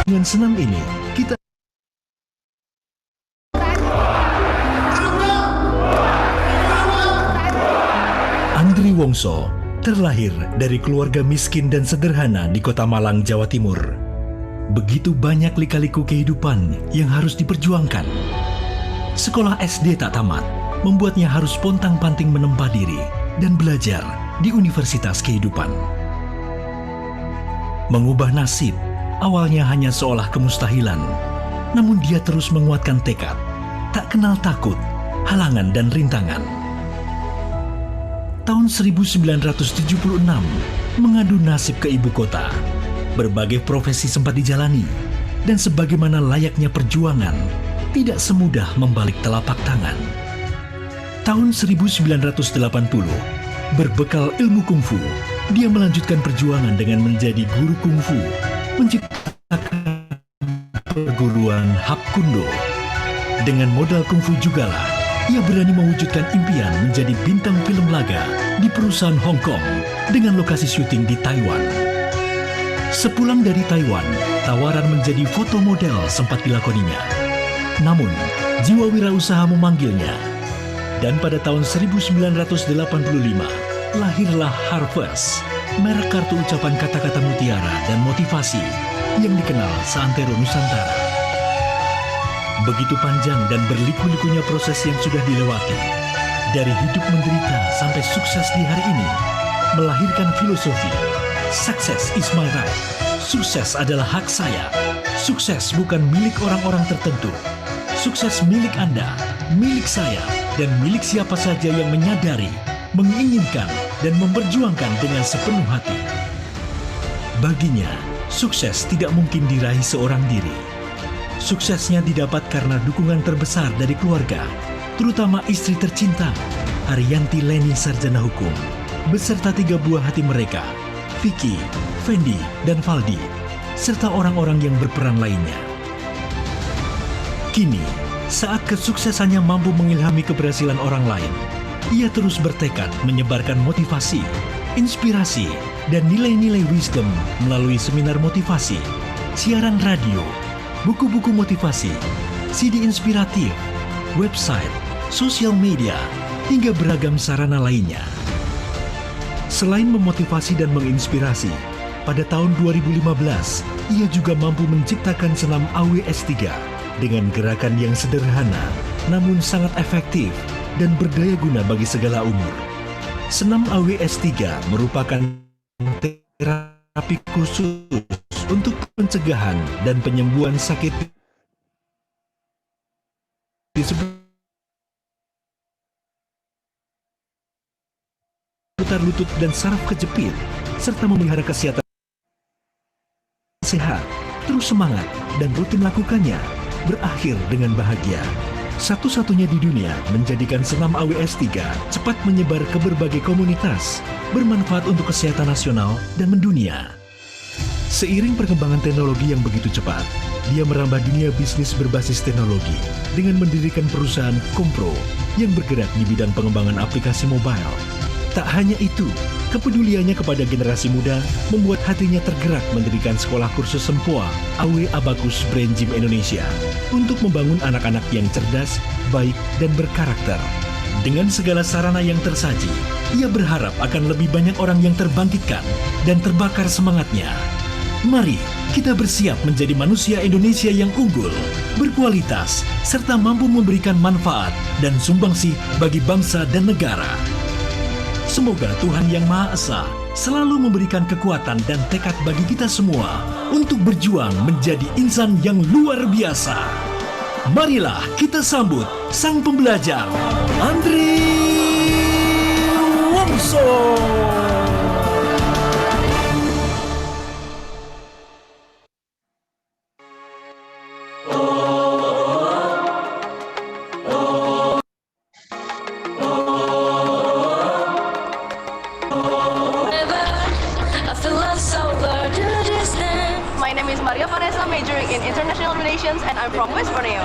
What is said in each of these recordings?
Dengan senam ini, kita Andri Wongso terlahir dari keluarga miskin dan sederhana di Kota Malang, Jawa Timur. Begitu banyak lika-liku kehidupan yang harus diperjuangkan. Sekolah SD tak tamat, membuatnya harus pontang-panting menempa diri dan belajar di Universitas Kehidupan. Mengubah nasib, awalnya hanya seolah kemustahilan, namun dia terus menguatkan tekad, tak kenal takut, halangan dan rintangan. Tahun 1976, mengadu nasib ke ibu kota. Berbagai profesi sempat dijalani, dan sebagaimana layaknya perjuangan, tidak semudah membalik telapak tangan. Tahun 1980, berbekal ilmu kungfu, dia melanjutkan perjuangan dengan menjadi guru kungfu, menciptakan perguruan Hap Kundo. Dengan modal kungfu jugalah, ia berani mewujudkan impian menjadi bintang film laga di perusahaan Hong Kong dengan lokasi syuting di Taiwan. Sepulang dari Taiwan, tawaran menjadi foto model sempat dilakoninya. Namun, jiwa wirausaha memanggilnya. Dan pada tahun 1985, lahirlah Harvest, merek kartu ucapan kata-kata mutiara dan motivasi yang dikenal seantero Nusantara. Begitu panjang dan berliku-likunya proses yang sudah dilewati, dari hidup menderita sampai sukses di hari ini, melahirkan filosofi, success is my right, sukses adalah hak saya, sukses bukan milik orang-orang tertentu, sukses milik Anda, milik saya, dan milik siapa saja yang menyadari, menginginkan, dan memperjuangkan dengan sepenuh hati. Baginya, sukses tidak mungkin diraih seorang diri. Suksesnya didapat karena dukungan terbesar dari keluarga, terutama istri tercinta, Ariyanti Leni Sarjana Hukum, beserta 3 buah hati mereka, Vicky, Fendi, dan Valdi, serta orang-orang yang berperan lainnya. Kini, saat kesuksesannya mampu mengilhami keberhasilan orang lain, ia terus bertekad menyebarkan motivasi, inspirasi, dan nilai-nilai wisdom melalui seminar motivasi, siaran radio, buku-buku motivasi, CD inspiratif, website, sosial media, hingga beragam sarana lainnya. Selain memotivasi dan menginspirasi, pada tahun 2015, ia juga mampu menciptakan senam AWS3 dengan gerakan yang sederhana, namun sangat efektif dan berdaya guna bagi segala umur. Senam AWS3 merupakan terapi khusus untuk pencegahan dan penyembuhan sakit di seputar lutut dan saraf kejepit, serta memelihara kesehatan sehat. Terus semangat dan rutin lakukannya, berakhir dengan bahagia. Satu-satunya di dunia menjadikan senam AWS3 cepat menyebar ke berbagai komunitas, bermanfaat untuk kesehatan nasional dan mendunia. Seiring perkembangan teknologi yang begitu cepat, dia merambah dunia bisnis berbasis teknologi dengan mendirikan perusahaan Kompro yang bergerak di bidang pengembangan aplikasi mobile. Tak hanya itu, kepeduliannya kepada generasi muda membuat hatinya tergerak mendirikan sekolah kursus Sempoa AW Abacus Brain Gym Indonesia untuk membangun anak-anak yang cerdas, baik, dan berkarakter. Dengan segala sarana yang tersaji, ia berharap akan lebih banyak orang yang terbangkitkan dan terbakar semangatnya. Mari kita bersiap menjadi manusia Indonesia yang unggul, berkualitas, serta mampu memberikan manfaat dan sumbangsih bagi bangsa dan negara. Semoga Tuhan Yang Maha Esa selalu memberikan kekuatan dan tekad bagi kita semua untuk berjuang menjadi insan yang luar biasa. Marilah kita sambut sang pembelajar, Andri Wongso. My name is Maria Vanessa, majoring in International Relations, and I'm from West Borneo.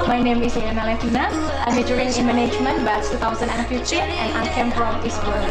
My name is Yana Levina. I'm majoring in Management batch 2015, and I came from East Borneo.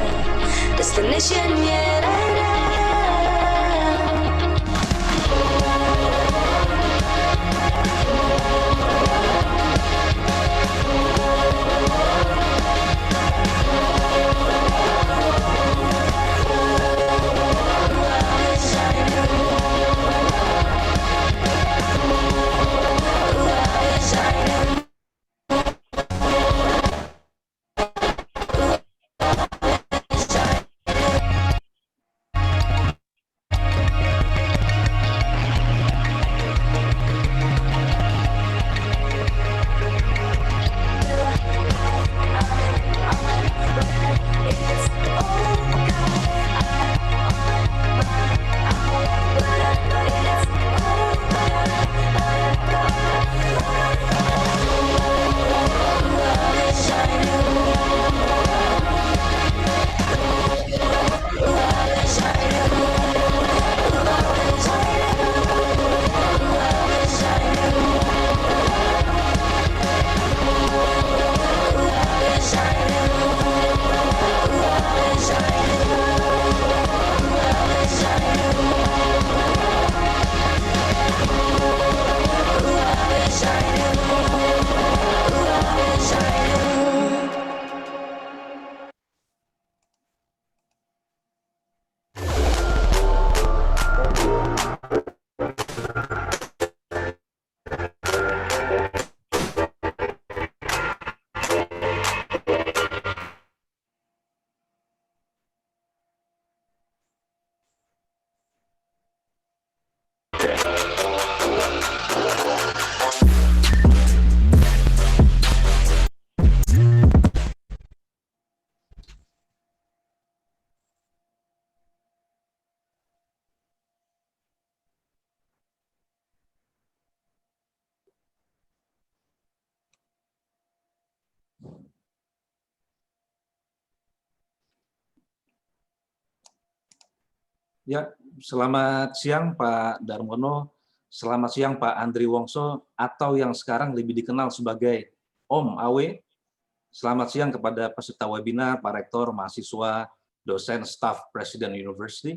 Ya, selamat siang Pak Darmono, selamat siang Pak Andri Wongso, atau yang sekarang lebih dikenal sebagai Om Awe. Selamat siang kepada peserta webinar, Pak Rektor, mahasiswa, dosen, staf Presiden University.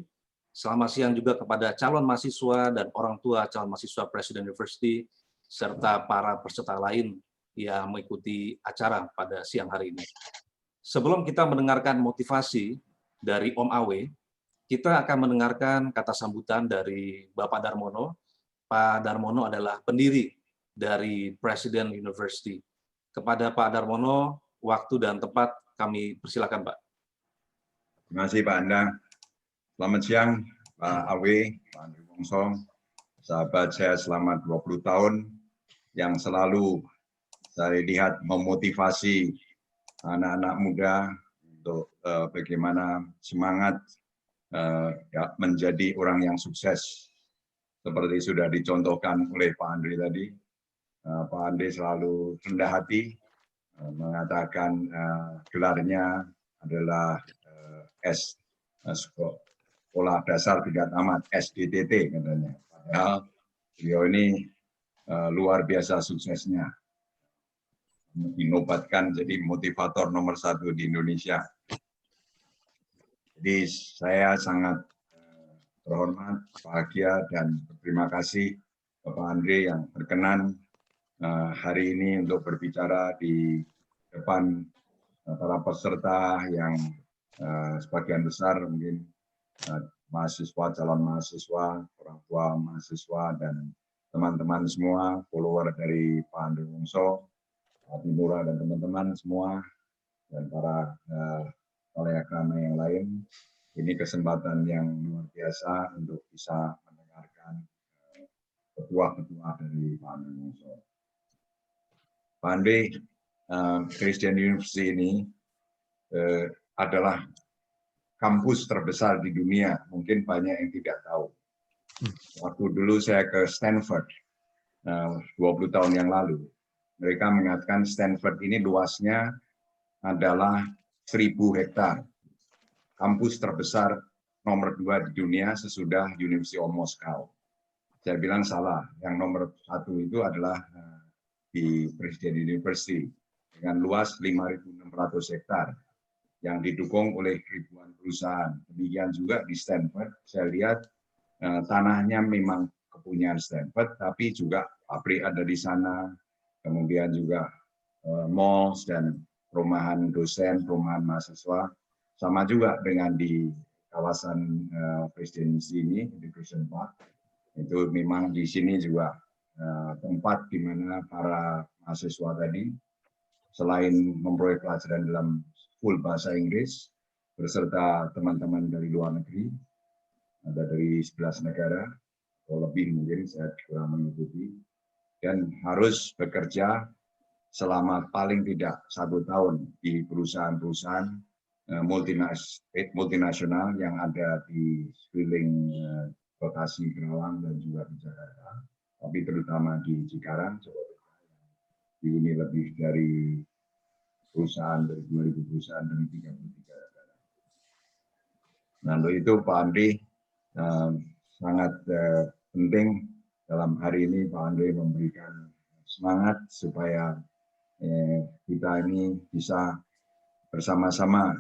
Selamat siang juga kepada calon mahasiswa dan orang tua calon mahasiswa Presiden University, serta para peserta lain yang mengikuti acara pada siang hari ini. Sebelum kita mendengarkan motivasi dari Om Awe, kita akan mendengarkan kata sambutan dari Bapak Darmono. Pak Darmono adalah pendiri dari Presiden University. Kepada Pak Darmono, waktu dan tempat kami persilakan, Pak. Terima kasih Pak Andang. Selamat siang Pak Awe, Pak Andri Wongso, sahabat saya selama 20 tahun yang selalu saya lihat memotivasi anak-anak muda untuk bagaimana semangat ya, menjadi orang yang sukses. Seperti sudah dicontohkan oleh Pak Andri tadi, Pak Andri selalu rendah hati, mengatakan gelarnya adalah Sekolah Dasar Tingkat Tamat, SDTT katanya. Padahal beliau ini luar biasa suksesnya, dinobatkan jadi motivator nomor 1 di Indonesia. Jadi saya sangat terhormat, bahagia, dan berterima kasih Bapak Andre yang berkenan hari ini untuk berbicara di depan para peserta yang sebagian besar mungkin mahasiswa, calon mahasiswa, orang tua mahasiswa, dan teman-teman semua, follower dari Pak Andri Wongso, Pak Timura, dan teman-teman semua, dan para kalayakrama yang lain. Ini kesempatan yang luar biasa untuk bisa mendengarkan petuah-petuah dari Pak Andri Wongso. Pak Andri, Christian University ini adalah kampus terbesar di dunia. Mungkin banyak yang tidak tahu. Waktu dulu saya ke Stanford, 20 tahun yang lalu, mereka mengatakan Stanford ini luasnya adalah 1.000 hektar. Kampus terbesar nomor 2 di dunia sesudah University of Moscow. Saya bilang salah, yang nomor 1 itu adalah di Presiden University dengan luas 5.600 hektar yang didukung oleh ribuan perusahaan. Demikian juga di Stanford, saya lihat tanahnya memang kepunyaan Stanford, tapi juga pabrik ada di sana, kemudian juga malls dan perumahan dosen, perumahan mahasiswa. Sama juga dengan di kawasan presidensi ini, Education Park. Itu memang di sini juga tempat di mana para mahasiswa tadi, selain memperoleh pelajaran dalam full bahasa Inggris, beserta teman-teman dari luar negeri, ada dari 11 negara, atau lebih mungkin, saya kurang mengikuti, dan harus bekerja selama paling tidak 1 tahun di perusahaan-perusahaan multinasional yang ada di sekeliling Bekasi, Kerawang, dan juga di Jakarta, tapi terutama di Cikarang, ini lebih dari perusahaan, dari 2.000 perusahaan dari 33 negara. Nah, untuk itu Pak Andri sangat penting dalam hari ini Pak Andri memberikan semangat supaya kita ini bisa bersama-sama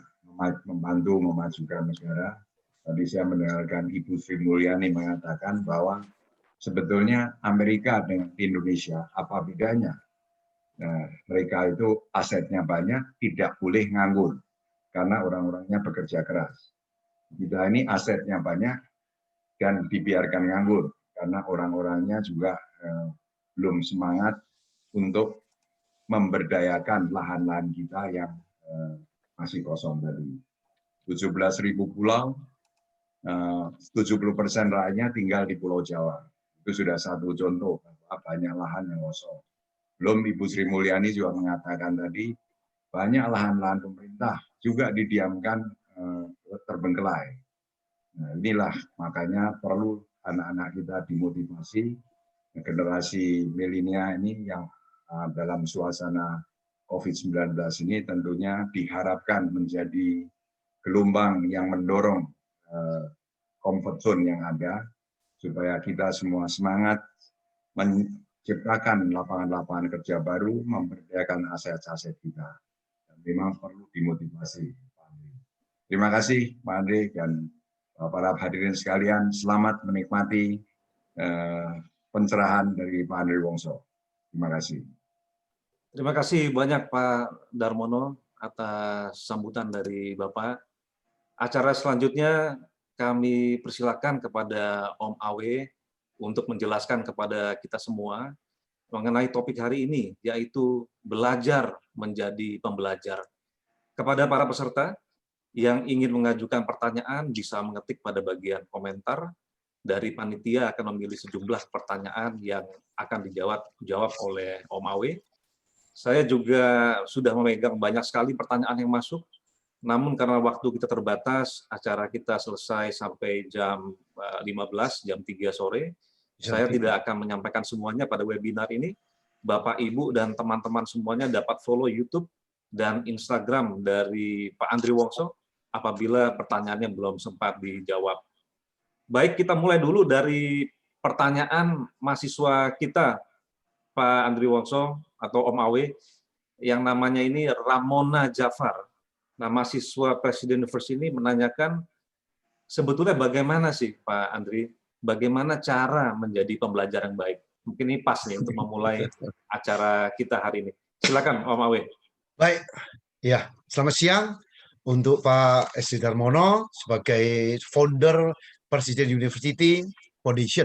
membantu memajukan negara. Tadi saya mendengarkan Ibu Sri Mulyani mengatakan bahwa sebetulnya Amerika dengan Indonesia apa bedanya? Nah, mereka itu asetnya banyak, tidak boleh nganggur karena orang-orangnya bekerja keras. Kita ini asetnya banyak dan dibiarkan nganggur karena orang-orangnya juga belum semangat untuk memberdayakan lahan-lahan kita yang masih kosong tadi. 17.000 pulau, 70% rakyatnya tinggal di Pulau Jawa. Itu sudah satu contoh, banyak lahan yang kosong. Belum Ibu Sri Mulyani juga mengatakan tadi, banyak lahan-lahan pemerintah juga didiamkan terbengkelai. Nah, inilah makanya perlu anak-anak kita dimotivasi, generasi milenial ini yang dalam suasana COVID-19 ini tentunya diharapkan menjadi gelombang yang mendorong comfort zone yang ada, supaya kita semua semangat menciptakan lapangan-lapangan kerja baru, memberdayakan aset-aset kita. Dan memang perlu dimotivasi. Terima kasih Pak Andre dan para hadirin sekalian. Selamat menikmati pencerahan dari Pak Andre Wongso. Terima kasih. Terima kasih banyak Pak Darmono atas sambutan dari Bapak. Acara selanjutnya kami persilakan kepada Om Awe untuk menjelaskan kepada kita semua mengenai topik hari ini, yaitu belajar menjadi pembelajar. Kepada para peserta yang ingin mengajukan pertanyaan bisa mengetik pada bagian komentar. Dari panitia akan memilih sejumlah pertanyaan yang akan dijawab oleh Om Awe. Saya juga sudah memegang banyak sekali pertanyaan yang masuk, namun karena waktu kita terbatas, acara kita selesai sampai jam 15, jam 3 sore. Saya tidak akan menyampaikan semuanya pada webinar ini. Bapak, Ibu, dan teman-teman semuanya dapat follow YouTube dan Instagram dari Pak Andre Wongso apabila pertanyaannya belum sempat dijawab. Baik, kita mulai dulu dari pertanyaan mahasiswa kita, Pak Andre Wongso atau Om Awe, yang namanya ini Ramona Jafar. Nah, mahasiswa Presiden University ini menanyakan, sebetulnya bagaimana sih Pak Andre, bagaimana cara menjadi pembelajar yang baik? Mungkin ini pas nih untuk memulai acara kita hari ini. Silakan Om Awe. Baik, ya, selamat siang untuk Pak S. Darmono sebagai founder Presiden University Foundation,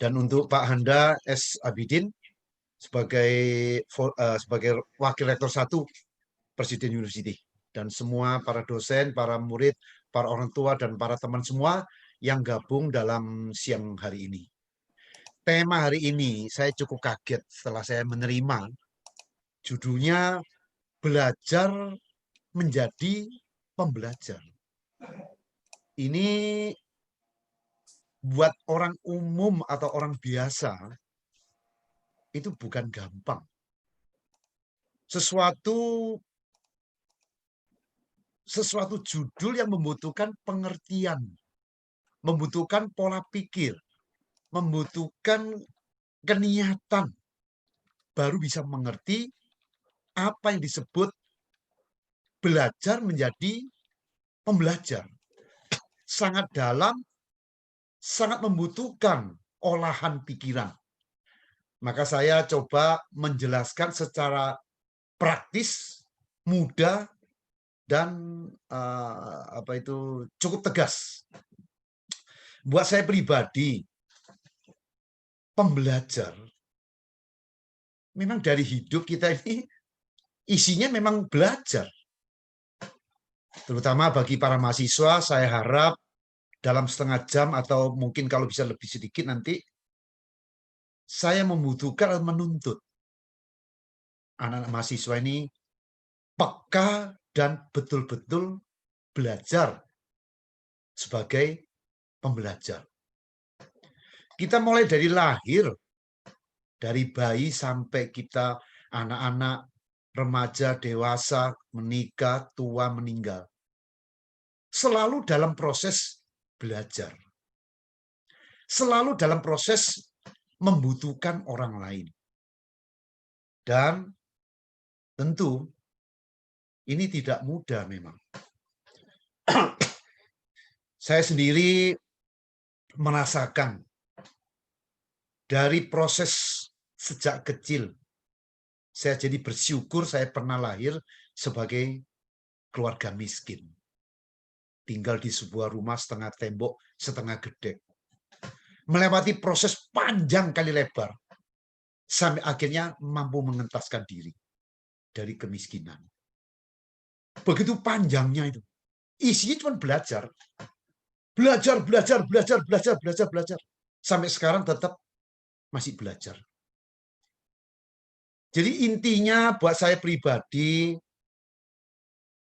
dan untuk Pak Handa S. Abidin sebagai Wakil Rektor 1 Presiden University, dan semua para dosen, para murid, para orang tua, dan para teman semua yang gabung dalam siang hari ini. Tema hari ini saya cukup kaget setelah saya menerima judulnya Belajar Menjadi Pembelajar. Ini buat orang umum atau orang biasa itu bukan gampang. Sesuatu judul yang membutuhkan pengertian, membutuhkan pola pikir, membutuhkan keniatan, baru bisa mengerti apa yang disebut belajar menjadi pembelajar. Sangat dalam, sangat membutuhkan olahan pikiran. Maka saya coba menjelaskan secara praktis, mudah, dan cukup tegas. Buat saya pribadi, pembelajar memang dari hidup kita ini isinya memang belajar. Terutama bagi para mahasiswa, saya harap dalam setengah jam atau mungkin kalau bisa lebih sedikit nanti, saya membutuhkan atau menuntut anak-anak mahasiswa ini peka dan betul-betul belajar sebagai pembelajar. Kita mulai dari lahir, dari bayi sampai kita anak-anak, remaja, dewasa, menikah, tua, meninggal. Selalu dalam proses belajar. Selalu dalam proses membutuhkan orang lain. Dan tentu ini tidak mudah memang. Saya sendiri merasakan dari proses sejak kecil. Saya jadi bersyukur saya pernah lahir sebagai keluarga miskin. Tinggal di sebuah rumah setengah tembok, setengah gedek. Melewati proses panjang kali lebar. Sampai akhirnya mampu mengentaskan diri dari kemiskinan. Begitu panjangnya itu. Isinya cuma belajar. Belajar. Sampai sekarang tetap masih belajar. Jadi intinya buat saya pribadi,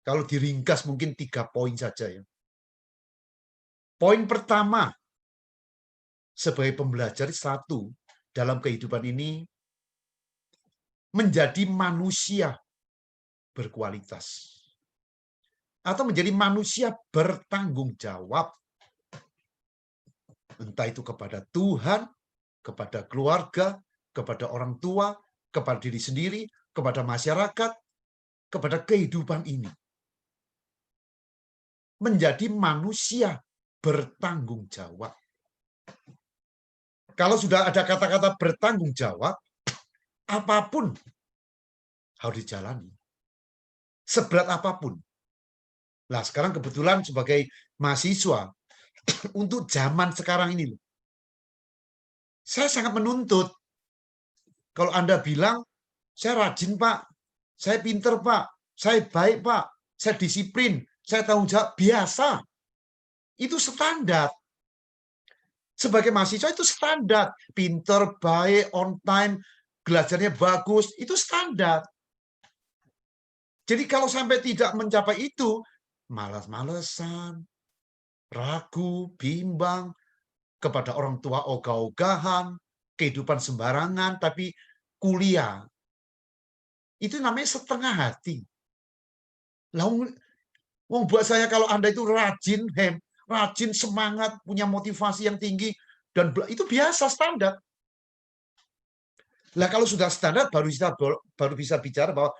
kalau diringkas mungkin 3 poin saja ya. Poin pertama, sebagai pembelajar, 1, dalam kehidupan ini, menjadi manusia berkualitas. Atau menjadi manusia bertanggung jawab. Entah itu kepada Tuhan, kepada keluarga, kepada orang tua, kepada diri sendiri, kepada masyarakat, kepada kehidupan ini. Menjadi manusia bertanggung jawab. Kalau sudah ada kata-kata bertanggung jawab, apapun harus dijalani. Seberat apapun. Nah, sekarang kebetulan sebagai mahasiswa, untuk zaman sekarang ini, saya sangat menuntut. Kalau Anda bilang, saya rajin Pak, saya pinter Pak, saya baik Pak, saya disiplin, saya tanggung jawab, biasa. Itu standar. Sebagai mahasiswa itu standar. Pinter, baik, on time, belajarnya bagus, itu standar. Jadi kalau sampai tidak mencapai itu, malas-malesan, ragu, bimbang, kepada orang tua ogah-ogahan, kehidupan sembarangan, tapi kuliah. Itu namanya setengah hati. Lah, buat saya kalau Anda itu rajin, rajin, semangat, punya motivasi yang tinggi, dan itu biasa, standar. Lah kalau sudah standar, baru bisa bicara bahwa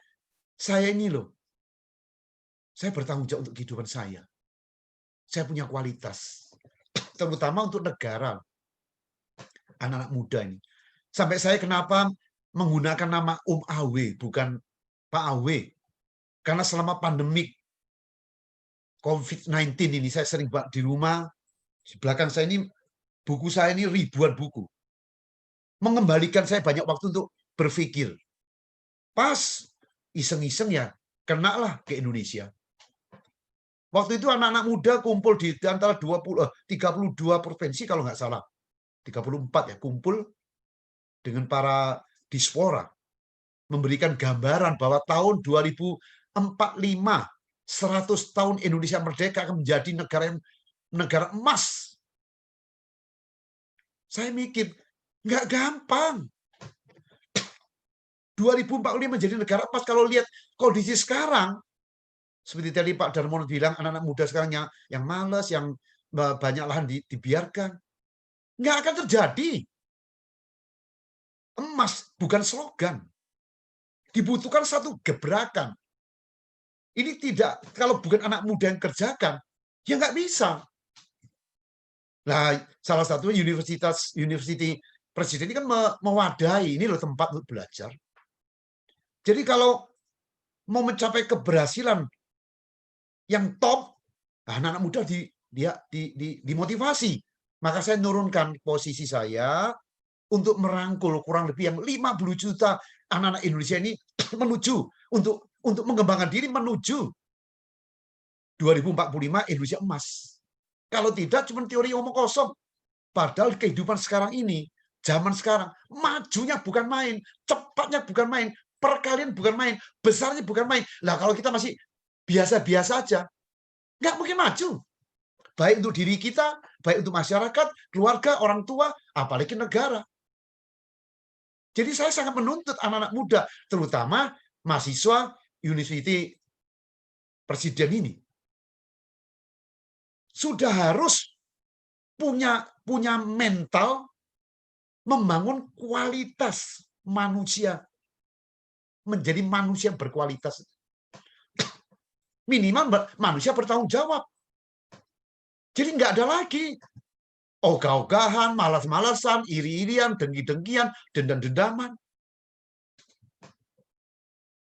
saya ini loh, saya bertanggung jawab untuk kehidupan saya. Saya punya kualitas, terutama untuk negara, anak-anak muda ini. Sampai saya kenapa menggunakan nama Awe, bukan Pak Awe. Karena selama pandemik COVID-19 ini, saya sering di rumah, di belakang saya ini, buku saya ini ribuan buku. Mengembalikan saya banyak waktu untuk berpikir. Pas iseng-iseng ya, kenalah ke Indonesia. Waktu itu anak-anak muda kumpul di antara 32 provinsi kalau nggak salah. 34 ya, kumpul dengan para diaspora. Memberikan gambaran bahwa tahun 2045, 100 tahun Indonesia merdeka akan menjadi negara emas. Saya mikir, nggak gampang. 2045 menjadi negara emas, kalau lihat kondisi sekarang, seperti tadi Pak Darmono bilang, anak-anak muda sekarang yang malas, yang banyak lahan dibiarkan. Nggak akan terjadi. Emas bukan slogan. Dibutuhkan satu gebrakan. Ini tidak, kalau bukan anak muda yang kerjakan, ya nggak bisa. Nah, salah satunya University Presiden ini kan mewadahi, ini loh tempat untuk belajar. Jadi kalau mau mencapai keberhasilan yang top, anak-anak muda dimotivasi. Maka saya nurunkan posisi saya untuk merangkul kurang lebih yang 50 juta anak-anak Indonesia ini menuju untuk mengembangkan diri menuju 2045 Indonesia emas. Kalau tidak cuma teori omong kosong. Padahal kehidupan sekarang ini, zaman sekarang, majunya bukan main, cepatnya bukan main, perkalian bukan main, besarnya bukan main. Lah kalau kita masih biasa-biasa aja, nggak mungkin maju. Baik untuk diri kita, baik untuk masyarakat, keluarga, orang tua, apalagi negara. Jadi saya sangat menuntut anak-anak muda, terutama mahasiswa University Presiden ini. Sudah harus punya mental membangun kualitas manusia, menjadi manusia berkualitas. Minimal manusia bertanggung jawab. Jadi nggak ada lagi ogah-ogahan, malas-malasan, iri-irian, dengki-dengkian, dendam-dendaman.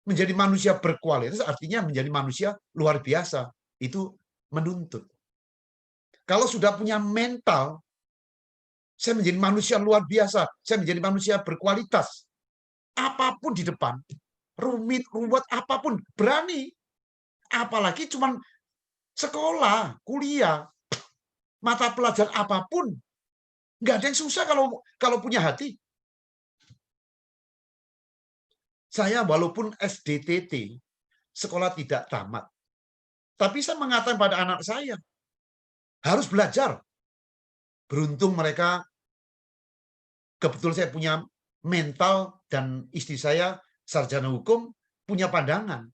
Menjadi manusia berkualitas artinya menjadi manusia luar biasa. Itu menuntut. Kalau sudah punya mental, saya menjadi manusia luar biasa, saya menjadi manusia berkualitas. Apapun di depan, rumit, ruwet, apapun, berani. Apalagi cuman sekolah, kuliah, mata pelajaran apapun, nggak ada yang susah kalau punya hati. Saya walaupun SDTT, sekolah tidak tamat, tapi saya mengatakan pada anak saya, harus belajar. Beruntung mereka, kebetulan saya punya mental, dan istri saya sarjana hukum, punya pandangan.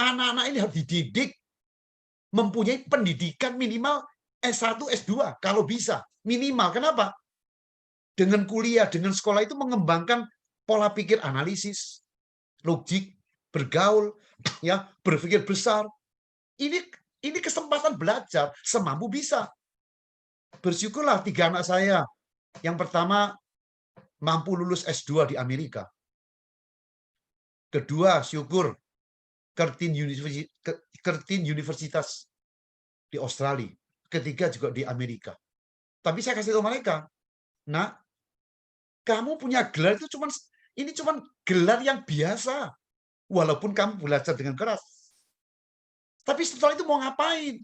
Anak-anak ini harus dididik, mempunyai pendidikan minimal S1, S2 kalau bisa, minimal. Kenapa? Dengan kuliah, dengan sekolah itu mengembangkan pola pikir analisis, logik, bergaul, ya, berpikir besar. Ini kesempatan belajar semampu bisa. Bersyukurlah 3 anak saya. Yang pertama mampu lulus S2 di Amerika. Kedua, syukur Curtin Universitas di Australia. Ketiga juga di Amerika. Tapi saya kasih tahu mereka, nah, kamu punya gelar itu ini cuman gelar yang biasa. Walaupun kamu belajar dengan keras. Tapi setelah itu mau ngapain?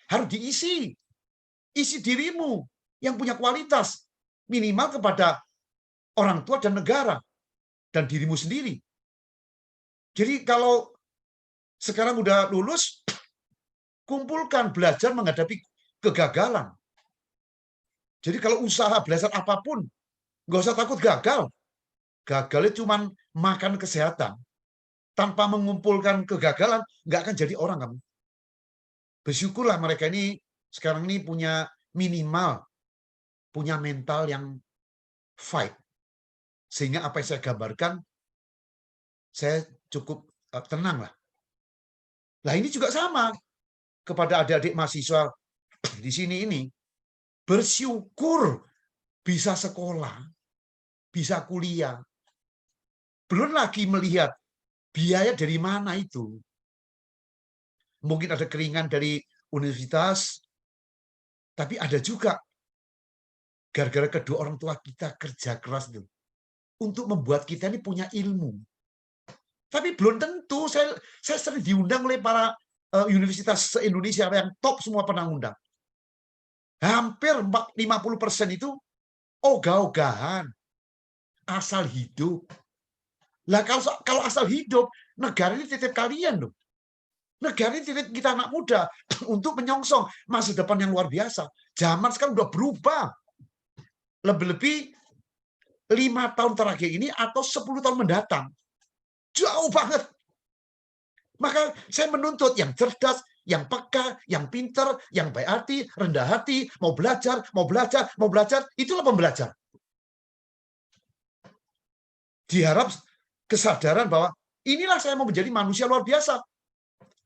Harus diisi. Isi dirimu yang punya kualitas. Minimal kepada orang tua dan negara. Dan dirimu sendiri. Jadi kalau sekarang udah lulus, kumpulkan, belajar menghadapi kegagalan. Jadi kalau usaha belajar apapun, nggak usah takut gagal. Gagalnya cuma makan kesehatan. Tanpa mengumpulkan kegagalan, nggak akan jadi orang kamu. Bersyukurlah mereka ini sekarang ini punya minimal, punya mental yang fight. Sehingga apa yang saya gambarkan, saya cukup tenang lah. Nah ini juga sama kepada adik-adik mahasiswa di sini ini. Bersyukur bisa sekolah, bisa kuliah. Belum lagi melihat biaya dari mana itu. Mungkin ada keringan dari universitas, tapi ada juga gara-gara kedua orang tua kita kerja keras itu untuk membuat kita ini punya ilmu. Tapi belum tentu. Saya sering diundang oleh para universitas se-Indonesia yang top semua pernah undang. Hampir 50% itu ogah-ogahan, asal hidup. Lah kalau asal hidup, negara ini titip kalian loh. Negara ini titip kita anak muda untuk menyongsong masa depan yang luar biasa. Zaman sekarang udah berubah. Lebih-lebih 5 tahun terakhir ini atau 10 tahun mendatang. Jauh banget. Maka saya menuntut yang cerdas, yang peka, yang pintar, yang baik hati, rendah hati, mau belajar, mau belajar, mau belajar. Itulah pembelajar. Diharap kesadaran bahwa inilah saya mau menjadi manusia luar biasa.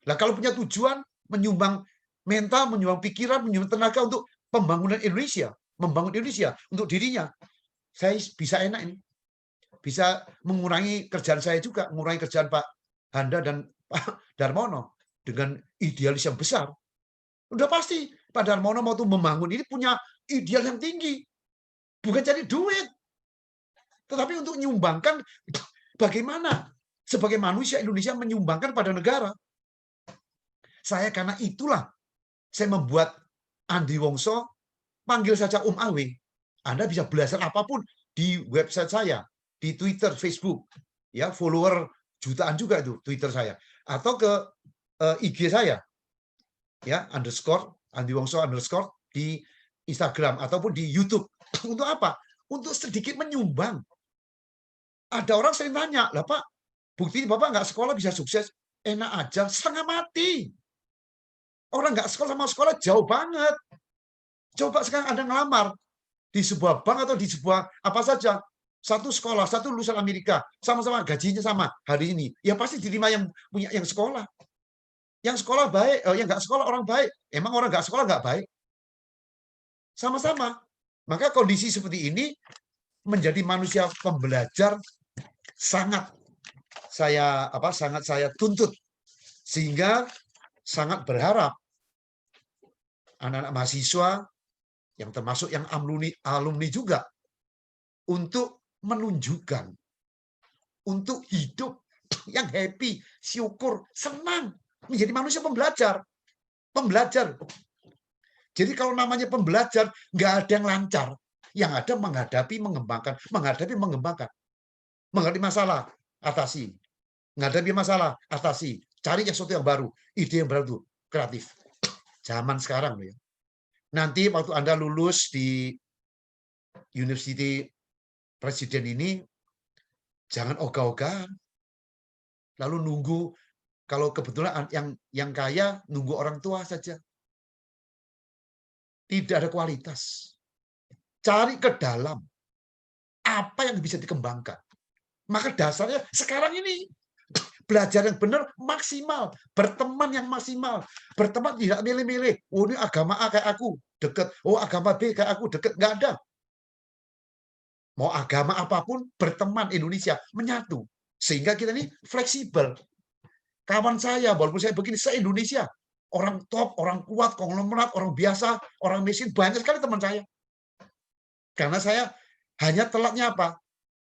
Nah, kalau punya tujuan, menyumbang mental, menyumbang pikiran, menyumbang tenaga untuk pembangunan Indonesia, membangun Indonesia untuk dirinya, saya bisa enak ini. Bisa mengurangi kerjaan saya juga, mengurangi kerjaan Pak Handa dan Pak Darmono dengan idealis yang besar. Udah pasti Pak Darmono mau tuh membangun ini punya ideal yang tinggi. Bukan cari duit. Tetapi untuk menyumbangkan bagaimana sebagai manusia Indonesia menyumbangkan pada negara. Saya karena itulah saya membuat Andri Wongso, panggil saja Om Awe. Anda bisa belajar apapun di website saya, di Twitter, Facebook, ya, follower jutaan juga itu Twitter saya, atau ke IG saya, ya, Andri Wongso _ di Instagram ataupun di YouTube. Untuk apa? Untuk sedikit menyumbang. Ada orang sering tanya, lah Pak, bukti Bapak nggak sekolah bisa sukses? Enak aja, setengah mati. Orang nggak sekolah sama sekolah jauh banget. Coba sekarang Anda ngelamar di sebuah bank atau di sebuah apa saja. Satu sekolah, satu lulusan Amerika, sama-sama gajinya sama hari ini. Ya pasti diterima yang punya yang sekolah. Yang sekolah baik, yang nggak sekolah orang baik. Emang orang nggak sekolah nggak baik? Sama-sama. Maka kondisi seperti ini menjadi manusia pembelajar sangat saya tuntut, sehingga sangat berharap anak-anak mahasiswa yang termasuk yang alumni juga untuk menunjukkan, untuk hidup yang happy, syukur, senang, menjadi manusia pembelajar. Jadi kalau namanya pembelajar, nggak ada yang lancar. Yang ada menghadapi, mengembangkan. Menghadapi masalah, atasi. Menghadapi masalah, atasi. Cari sesuatu yang baru, ide yang baru, kreatif. Zaman sekarang ya. Nanti waktu Anda lulus di University Presiden ini, jangan ogah-ogahan. Lalu nunggu, kalau kebetulan yang kaya nunggu orang tua saja. tidak ada kualitas. Cari ke dalam. Apa yang bisa dikembangkan. Maka dasarnya sekarang ini belajar yang benar maksimal, berteman yang maksimal, berteman tidak milih-milih. Oh ini agama A kayak aku deket, oh agama B kayak aku deket, nggak ada. Mau agama apapun berteman Indonesia menyatu, sehingga kita ini fleksibel. Kawan saya, walaupun saya begini, se-Indonesia orang top, orang kuat, konglomerat, orang biasa, orang miskin, banyak sekali teman saya. Karena saya hanya telatnya apa?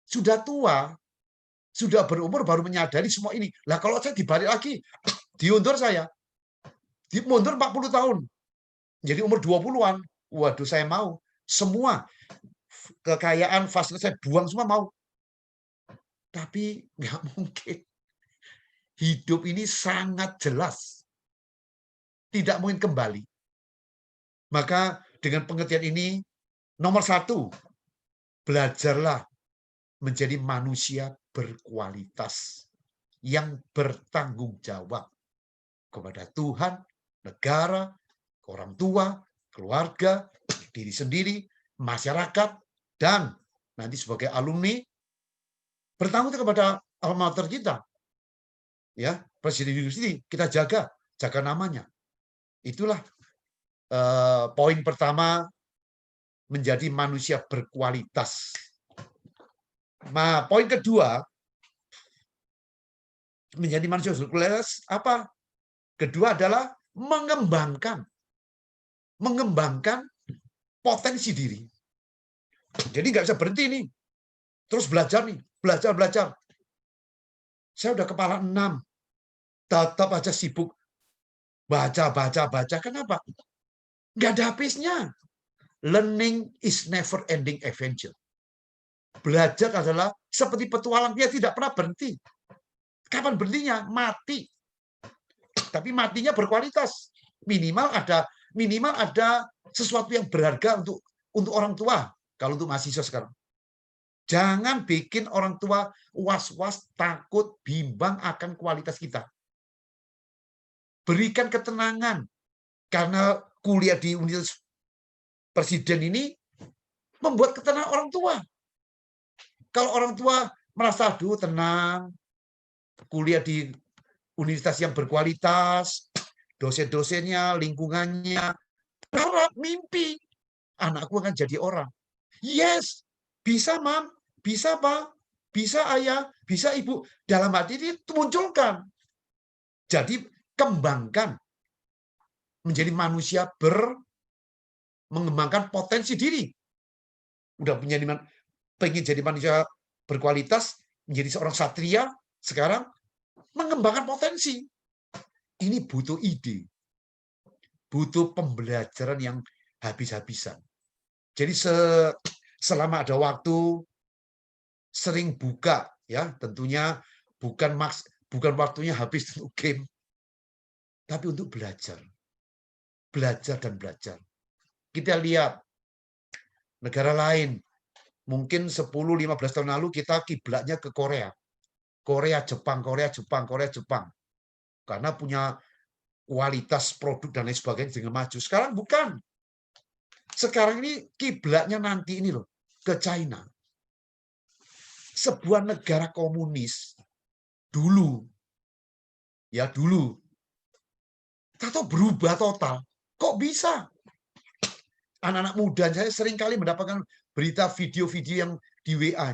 Sudah tua, sudah berumur baru menyadari semua ini. Lah kalau saya dibalik lagi, diundur saya. Mundur 40 tahun. Jadi umur 20-an. Waduh, saya mau. Semua kekayaan, fasilitas saya buang semua mau. Tapi nggak mungkin. Hidup ini sangat jelas. Tidak mungkin kembali. Maka dengan pengertian ini, nomor 1, belajarlah menjadi manusia berkualitas yang bertanggung jawab kepada Tuhan, negara, orang tua, keluarga, diri sendiri, masyarakat, dan nanti sebagai alumni bertanggung jawab kepada alma mater kita. Ya, Presiden University kita jaga namanya. Itulah poin pertama, menjadi manusia berkualitas. Nah, poin kedua, menjadi manusia berkualitas apa? Kedua adalah mengembangkan potensi diri. Jadi nggak bisa berhenti nih. Terus belajar nih, belajar. Saya udah kepala 6, tetap aja sibuk baca. Kenapa? Nggak ada habisnya. Learning is never ending adventure. Belajar adalah seperti petualang, dia tidak pernah berhenti. Kapan berhentinya? Mati. Tapi matinya berkualitas. Minimal ada sesuatu yang berharga untuk orang tua. Kalau untuk mahasiswa sekarang. Jangan bikin orang tua was-was, takut, bimbang akan kualitas kita. Berikan ketenangan. Karena kuliah di Universitas Presiden ini membuat ketenangan orang tua. Kalau orang tua merasa, aduh tenang, kuliah di universitas yang berkualitas, dosen-dosennya, lingkungannya, harap, mimpi, anakku akan jadi orang. Yes, bisa Mam, bisa Pak, bisa Ayah, bisa Ibu. Dalam hati ini munculkan. Jadi kembangkan. Menjadi manusia mengembangkan potensi diri. Udah pengen jadi manusia berkualitas, menjadi seorang satria, sekarang mengembangkan potensi. Ini butuh ide. Butuh pembelajaran yang habis-habisan. Jadi selama ada waktu, sering buka, ya tentunya bukan waktunya habis untuk game, tapi untuk belajar. Belajar dan belajar. Kita lihat negara lain, mungkin 10-15 tahun lalu kita kiblatnya ke Korea. Korea, Jepang. Karena punya kualitas produk dan lain sebagainya dengan maju. Sekarang bukan. Sekarang ini kiblatnya nanti ini loh, ke China. Sebuah negara komunis dulu. Atau berubah total. Kok bisa? Anak-anak muda saya sering kali mendapatkan berita video-video yang di WA.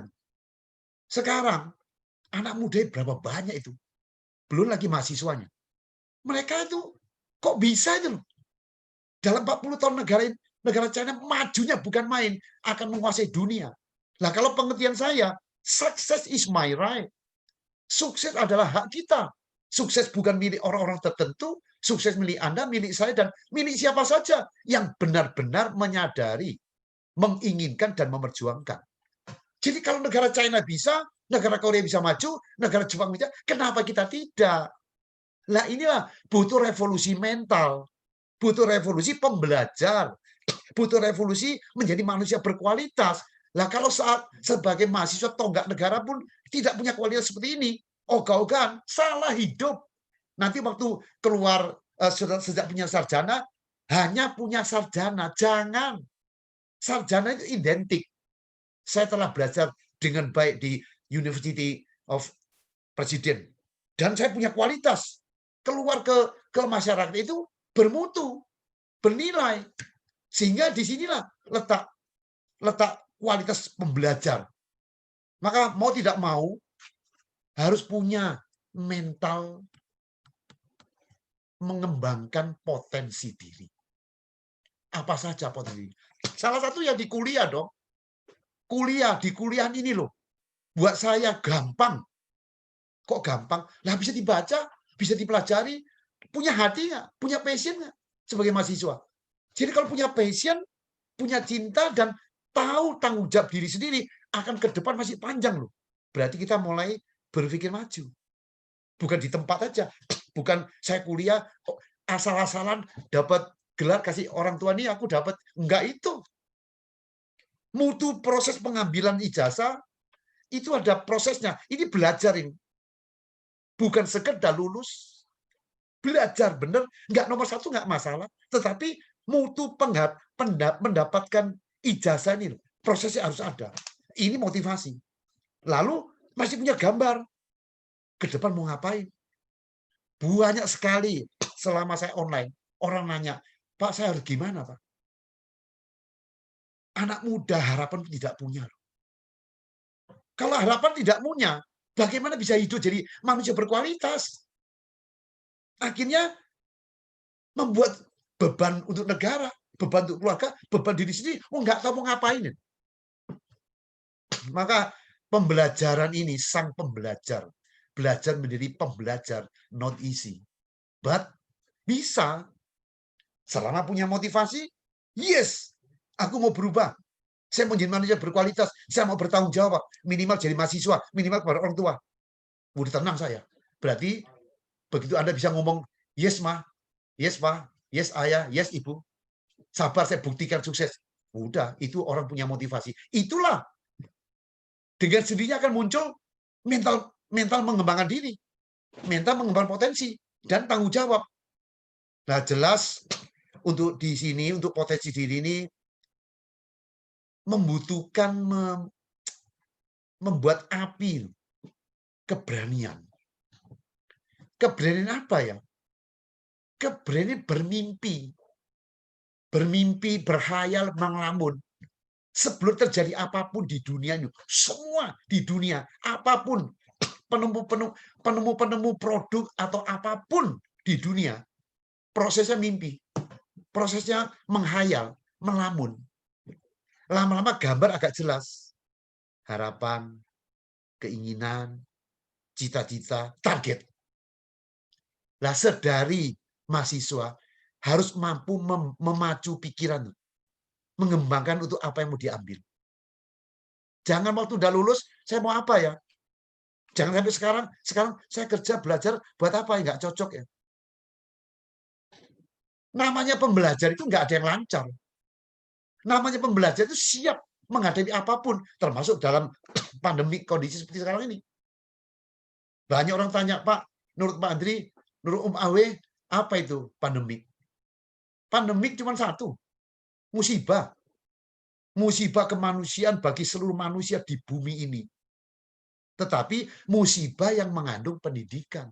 Sekarang anak muda berapa banyak itu? Belum lagi mahasiswanya. Mereka itu kok bisa itu loh. Dalam 40 tahun negara China majunya bukan main, akan menguasai dunia. Nah, kalau pengertian saya, success is my right. Sukses adalah hak kita. Sukses bukan milik orang-orang tertentu, sukses milik Anda, milik saya, dan milik siapa saja yang benar-benar menyadari, menginginkan, dan memperjuangkan. Jadi kalau negara China bisa, negara Korea bisa maju, negara Jepang bisa, kenapa kita tidak? Nah inilah butuh revolusi mental, butuh revolusi pembelajar, butuh revolusi menjadi manusia berkualitas. Lah kalau saat sebagai mahasiswa tonggak negara pun tidak punya kualitas seperti ini, ogah-ogahan, salah hidup. Nanti waktu keluar sejak punya sarjana, hanya punya sarjana. Jangan. Sarjana itu identik. Saya telah belajar dengan baik di University of Presiden. Dan saya punya kualitas. Keluar ke masyarakat itu bermutu, bernilai. Sehingga disinilah letak kualitas pembelajar. Maka mau tidak mau harus punya mental mengembangkan potensi diri. Apa saja potensi diri? Salah satu ya di kuliah dong. Di kuliah ini loh. Buat saya gampang. Kok gampang? Lah bisa dibaca, bisa dipelajari, punya hati nggak? Punya passion nggak? Sebagai mahasiswa. Jadi kalau punya passion, punya cinta, dan tahu tanggung jawab diri sendiri, akan ke depan masih panjang loh. Berarti kita mulai berpikir maju. Bukan di tempat aja. Bukan saya kuliah asal-asalan dapat gelar kasih orang tua nih aku dapat. Enggak itu. Mutu proses pengambilan ijazah itu ada prosesnya. Ini belajar ini. Bukan sekedar lulus. Belajar bener, enggak nomor satu enggak masalah. Tetapi mutu mendapatkan ijazah ini prosesnya harus ada. Ini motivasi. Lalu masih punya gambar. Ke depan mau ngapain? Banyak sekali selama saya online. Orang nanya, Pak saya harus gimana Pak? Anak muda harapan tidak punya. Kalau harapan tidak punya, bagaimana bisa hidup jadi manusia berkualitas? Akhirnya membuat beban untuk negara, beban untuk keluarga, beban diri sendiri. Nggak tahu mau ngapain. Maka pembelajaran ini, sang pembelajar. Belajar menjadi pembelajar, not easy. But bisa. Selama punya motivasi, yes, aku mau berubah. Saya mau jadi manusia berkualitas. Saya mau bertanggung jawab. Minimal jadi mahasiswa, minimal kepada orang tua. Udah tenang saya. Berarti begitu Anda bisa ngomong, yes ma, yes pak, yes ayah, yes ibu. Sabar, saya buktikan sukses. Udah, itu orang punya motivasi. Itulah. Dengan sendirinya akan muncul mental mengembangkan diri, mental mengembangkan potensi, dan tanggung jawab. Nah, jelas untuk di sini, untuk potensi diri ini, membutuhkan membuat api, keberanian. Keberanian apa ya? Keberanian bermimpi. Bermimpi, berkhayal, mengelamun. Sebelum terjadi apapun di dunia ini, semua di dunia, apapun, penemu produk atau apapun di dunia, prosesnya mimpi, prosesnya menghayal, melamun. Lama-lama gambar agak jelas, harapan, keinginan, cita-cita, target. Lah sedari mahasiswa harus mampu memacu pikiran, mengembangkan untuk apa yang mau diambil. Jangan waktu udah lulus, saya mau apa ya? Jangan sampai sekarang saya kerja belajar buat apa ya, nggak cocok ya. Namanya pembelajar itu nggak ada yang lancar. Namanya pembelajar itu siap menghadapi apapun, termasuk dalam pandemi kondisi seperti sekarang ini. Banyak orang tanya, Pak, menurut Pak Andri, menurut Awe, apa itu pandemik? Pandemik cuma satu, musibah. Musibah kemanusiaan bagi seluruh manusia di bumi ini. Tetapi musibah yang mengandung pendidikan.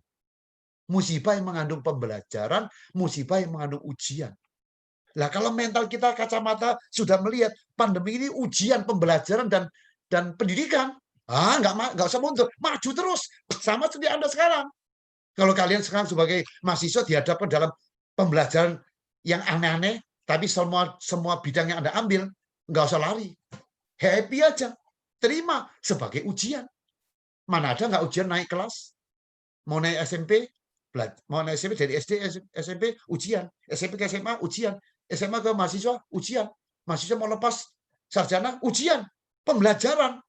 Musibah yang mengandung pembelajaran, musibah yang mengandung ujian. Lah kalau mental kita kacamata sudah melihat pandemi ini ujian pembelajaran dan pendidikan, nggak usah mundur, maju terus. Sama seperti Anda sekarang. Kalau kalian sekarang sebagai mahasiswa dihadapkan dalam pembelajaran yang aneh-aneh, tapi semua bidang yang Anda ambil, nggak usah lari. Happy aja. Terima sebagai ujian. Mana ada nggak ujian naik kelas? Mau naik SMP, mau naik SMP dari SD, SMP, ujian. SMP ke SMA, ujian. SMA ke mahasiswa, ujian. Mahasiswa mau lepas sarjana, ujian. Pembelajaran.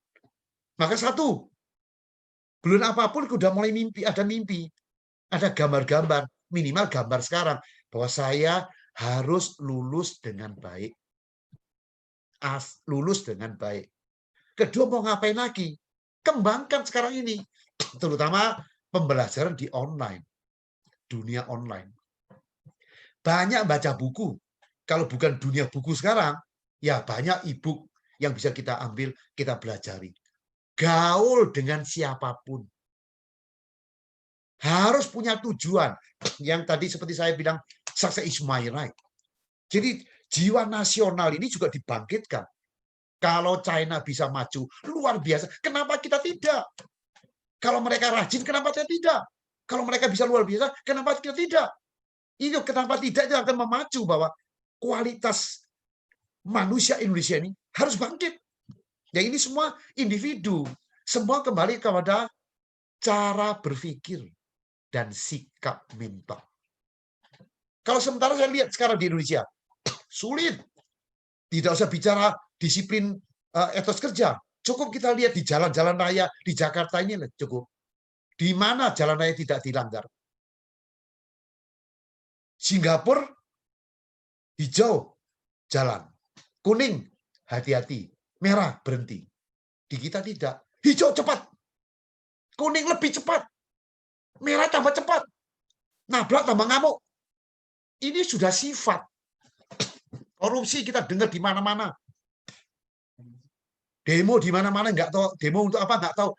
Maka satu, belum apapun udah mulai mimpi, ada mimpi. Ada gambar-gambar, minimal gambar sekarang. Bahwa saya harus lulus dengan baik. Lulus dengan baik. Kedua, mau ngapain lagi? Kembangkan sekarang ini. Terutama pembelajaran di online. Dunia online. Banyak baca buku. kalau bukan dunia buku sekarang, ya banyak e-book yang bisa kita ambil, kita pelajari. Gaul dengan siapapun. Harus punya tujuan. Yang tadi seperti saya bilang, success is my right. Jadi jiwa nasional ini juga dibangkitkan. Kalau China bisa maju, luar biasa. Kenapa kita tidak? Kalau mereka rajin, kenapa kita tidak? Kalau mereka bisa luar biasa, kenapa kita tidak? Itu kenapa tidak, itu akan memacu bahwa kualitas manusia Indonesia ini harus bangkit. Ya ini semua individu. Semua kembali kepada cara berpikir dan sikap mental. Kalau sementara saya lihat sekarang di Indonesia, sulit. Tidak usah bicara disiplin etos kerja. Cukup kita lihat di jalan-jalan raya di Jakarta ini cukup. Di mana jalan raya tidak dilanggar. Singapura, hijau, jalan. Kuning, hati-hati. Merah, berhenti. Di kita tidak. Hijau cepat. Kuning lebih cepat. Merah tambah cepat. Nabrak tambah ngamuk. Ini sudah sifat. Korupsi kita dengar di mana-mana. Demo di mana-mana nggak tahu. Demo untuk apa nggak tahu.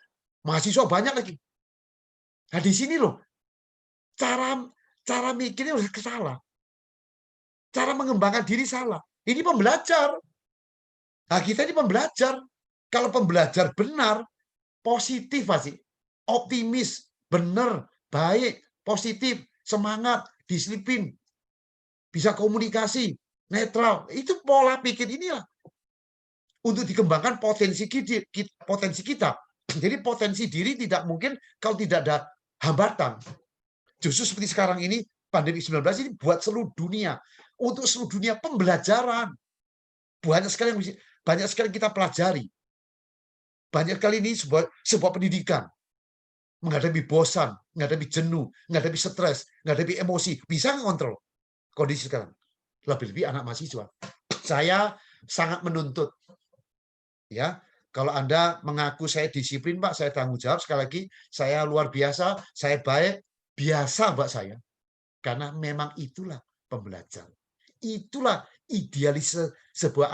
Mahasiswa banyak lagi. Nah di sini loh. Cara mikirnya udah salah. Cara mengembangkan diri salah. Ini pembelajar. Nah kita ini pembelajar. Kalau pembelajar benar, positif pasti. Optimis, benar, baik, positif, semangat, disiplin, bisa komunikasi, netral. Itu pola pikir inilah. Untuk dikembangkan potensi kita. Jadi potensi diri tidak mungkin kalau tidak ada hambatan. Justru seperti sekarang ini, pandemi 19 ini buat seluruh dunia. Untuk seluruh dunia pembelajaran. Banyak sekali kita pelajari. Banyak kali ini sebuah pendidikan. Menghadapi bosan, menghadapi jenuh, menghadapi stres, menghadapi emosi. Bisa ngontrol kondisi sekarang. Lebih-lebih anak mahasiswa. Saya sangat menuntut. Ya, kalau Anda mengaku saya disiplin, Pak, saya tanggung jawab, sekali lagi, saya luar biasa, saya baik, biasa, Mbak saya. Karena memang itulah pembelajar. Itulah idealis sebuah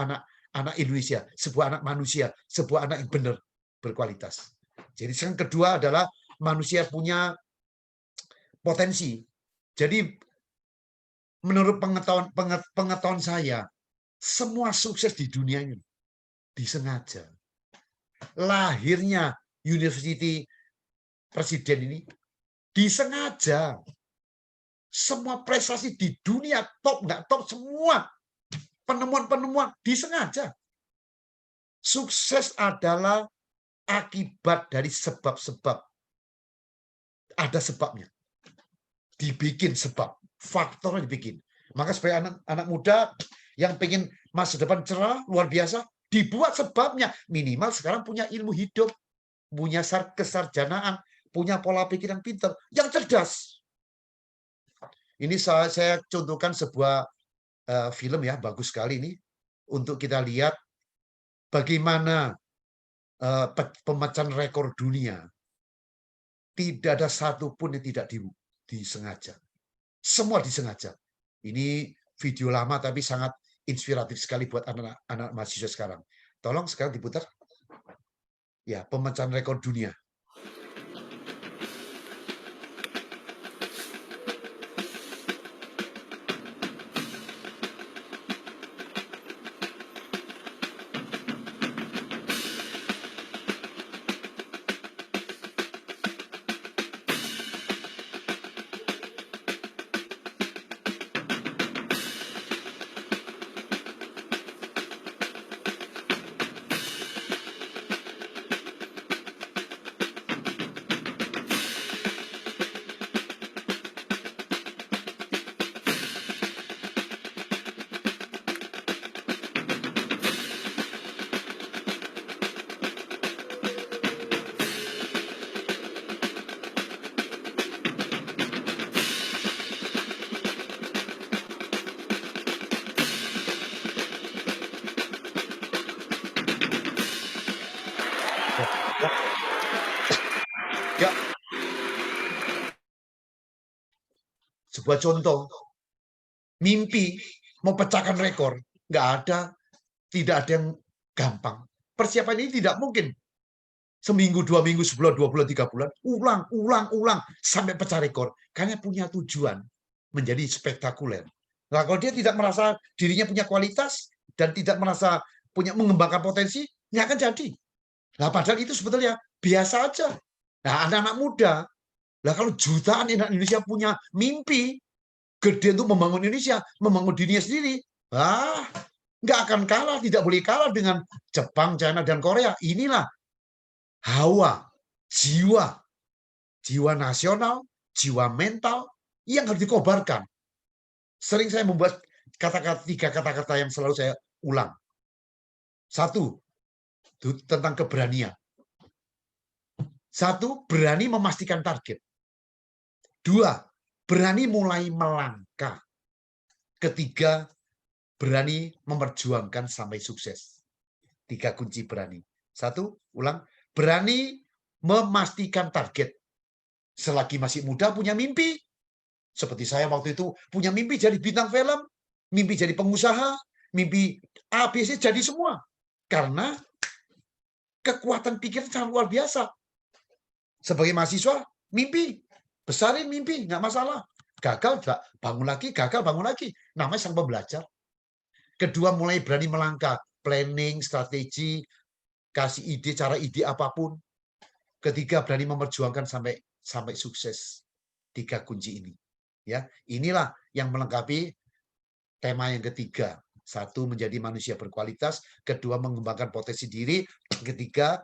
anak Indonesia, sebuah anak manusia, sebuah anak yang benar, berkualitas. Jadi yang kedua adalah manusia punya potensi. Jadi menurut pengetahuan saya, semua sukses di dunia ini disengaja. Lahirnya University Presiden ini disengaja. Semua prestasi di dunia top, nggak top, semua penemuan-penemuan disengaja. Sukses adalah akibat dari sebab-sebab. Ada sebabnya. Dibikin sebab. Faktornya dibikin. Maka sebagai anak muda yang pengen masa depan cerah, luar biasa, dibuat sebabnya. Minimal sekarang punya ilmu hidup, punya kesarjanaan, punya pola pikir yang pintar, yang cerdas. Ini saya contohkan sebuah film ya, bagus sekali ini. Untuk kita lihat bagaimana pemecahan rekor dunia. Tidak ada satupun yang tidak disengaja. Semua disengaja. Ini video lama tapi sangat inspiratif sekali buat anak-anak mahasiswa sekarang. Tolong sekarang diputar. Ya, pemecahan rekor dunia. Ya. Sebuah contoh, mimpi mau pecahkan rekor, nggak ada, tidak ada yang gampang. Persiapan ini tidak mungkin seminggu, 2 minggu, sebulan, 2 bulan, 3 bulan, ulang, sampai pecah rekor. Karena punya tujuan menjadi spektakuler. Nah, kalau dia tidak merasa dirinya punya kualitas dan tidak merasa punya mengembangkan potensi, nggak akan jadi. Nah, padahal itu sebetulnya biasa aja. Nah, anak-anak muda, nah kalau jutaan anak Indonesia punya mimpi gede untuk membangun Indonesia, membangun dirinya sendiri, nggak akan kalah, tidak boleh kalah dengan Jepang, China, dan Korea. Inilah hawa, jiwa nasional, jiwa mental yang harus dikobarkan. Sering saya membuat tiga kata-kata yang selalu saya ulang. 1, tentang keberanian. 1, berani memastikan target. 2, berani mulai melangkah. 3, berani memperjuangkan sampai sukses. 3 kunci berani. 1, ulang, berani memastikan target. Selagi masih muda punya mimpi. Seperti saya waktu itu punya mimpi jadi bintang film, mimpi jadi pengusaha, mimpi ABC jadi semua. Karena kekuatan pikiran sangat luar biasa. Sebagai mahasiswa, mimpi. Besarin mimpi, nggak masalah. Gagal, bangun lagi, gagal, bangun lagi. Namanya sang pembelajar. Kedua, mulai berani melangkah. Planning, strategi, kasih ide, cara ide apapun. Ketiga, berani memperjuangkan sampai sukses. 3 kunci ini. Ya, inilah yang melengkapi tema yang ketiga. 1, menjadi manusia berkualitas. 2, mengembangkan potensi diri. 3,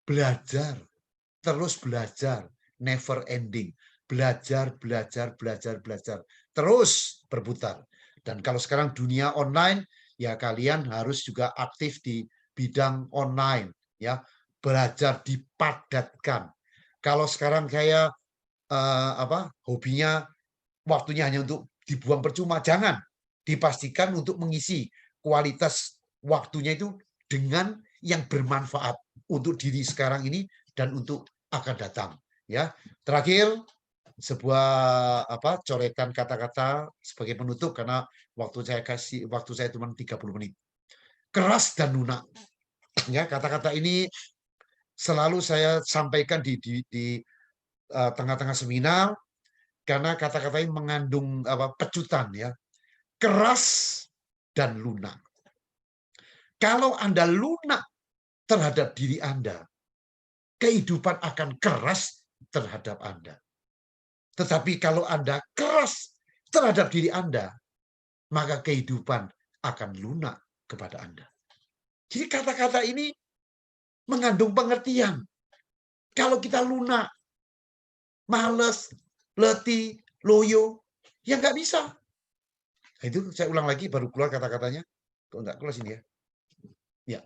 belajar. Terus belajar. Never ending. Belajar. Terus berputar. Dan kalau sekarang dunia online, ya kalian harus juga aktif di bidang online. Ya, belajar dipadatkan. Kalau sekarang kayak hobinya, waktunya hanya untuk dibuang percuma, jangan. Dipastikan untuk mengisi kualitas waktunya itu dengan yang bermanfaat untuk diri sekarang ini dan untuk akan datang. Ya, terakhir sebuah coretan kata-kata sebagai penutup karena waktu saya cuma 30 menit. Keras dan lunak. Ya, kata-kata ini selalu saya sampaikan di tengah-tengah seminar. Karena kata-kata ini mengandung pecutan, ya, keras dan lunak. Kalau Anda lunak terhadap diri Anda, kehidupan akan keras terhadap Anda. Tetapi kalau Anda keras terhadap diri Anda, maka kehidupan akan lunak kepada Anda. Jadi kata-kata ini mengandung pengertian. Kalau kita lunak, males, letih, loyo, ya nggak bisa. Itu saya ulang lagi, baru keluar kata-katanya. Kok nggak keluar sini ya? Ya.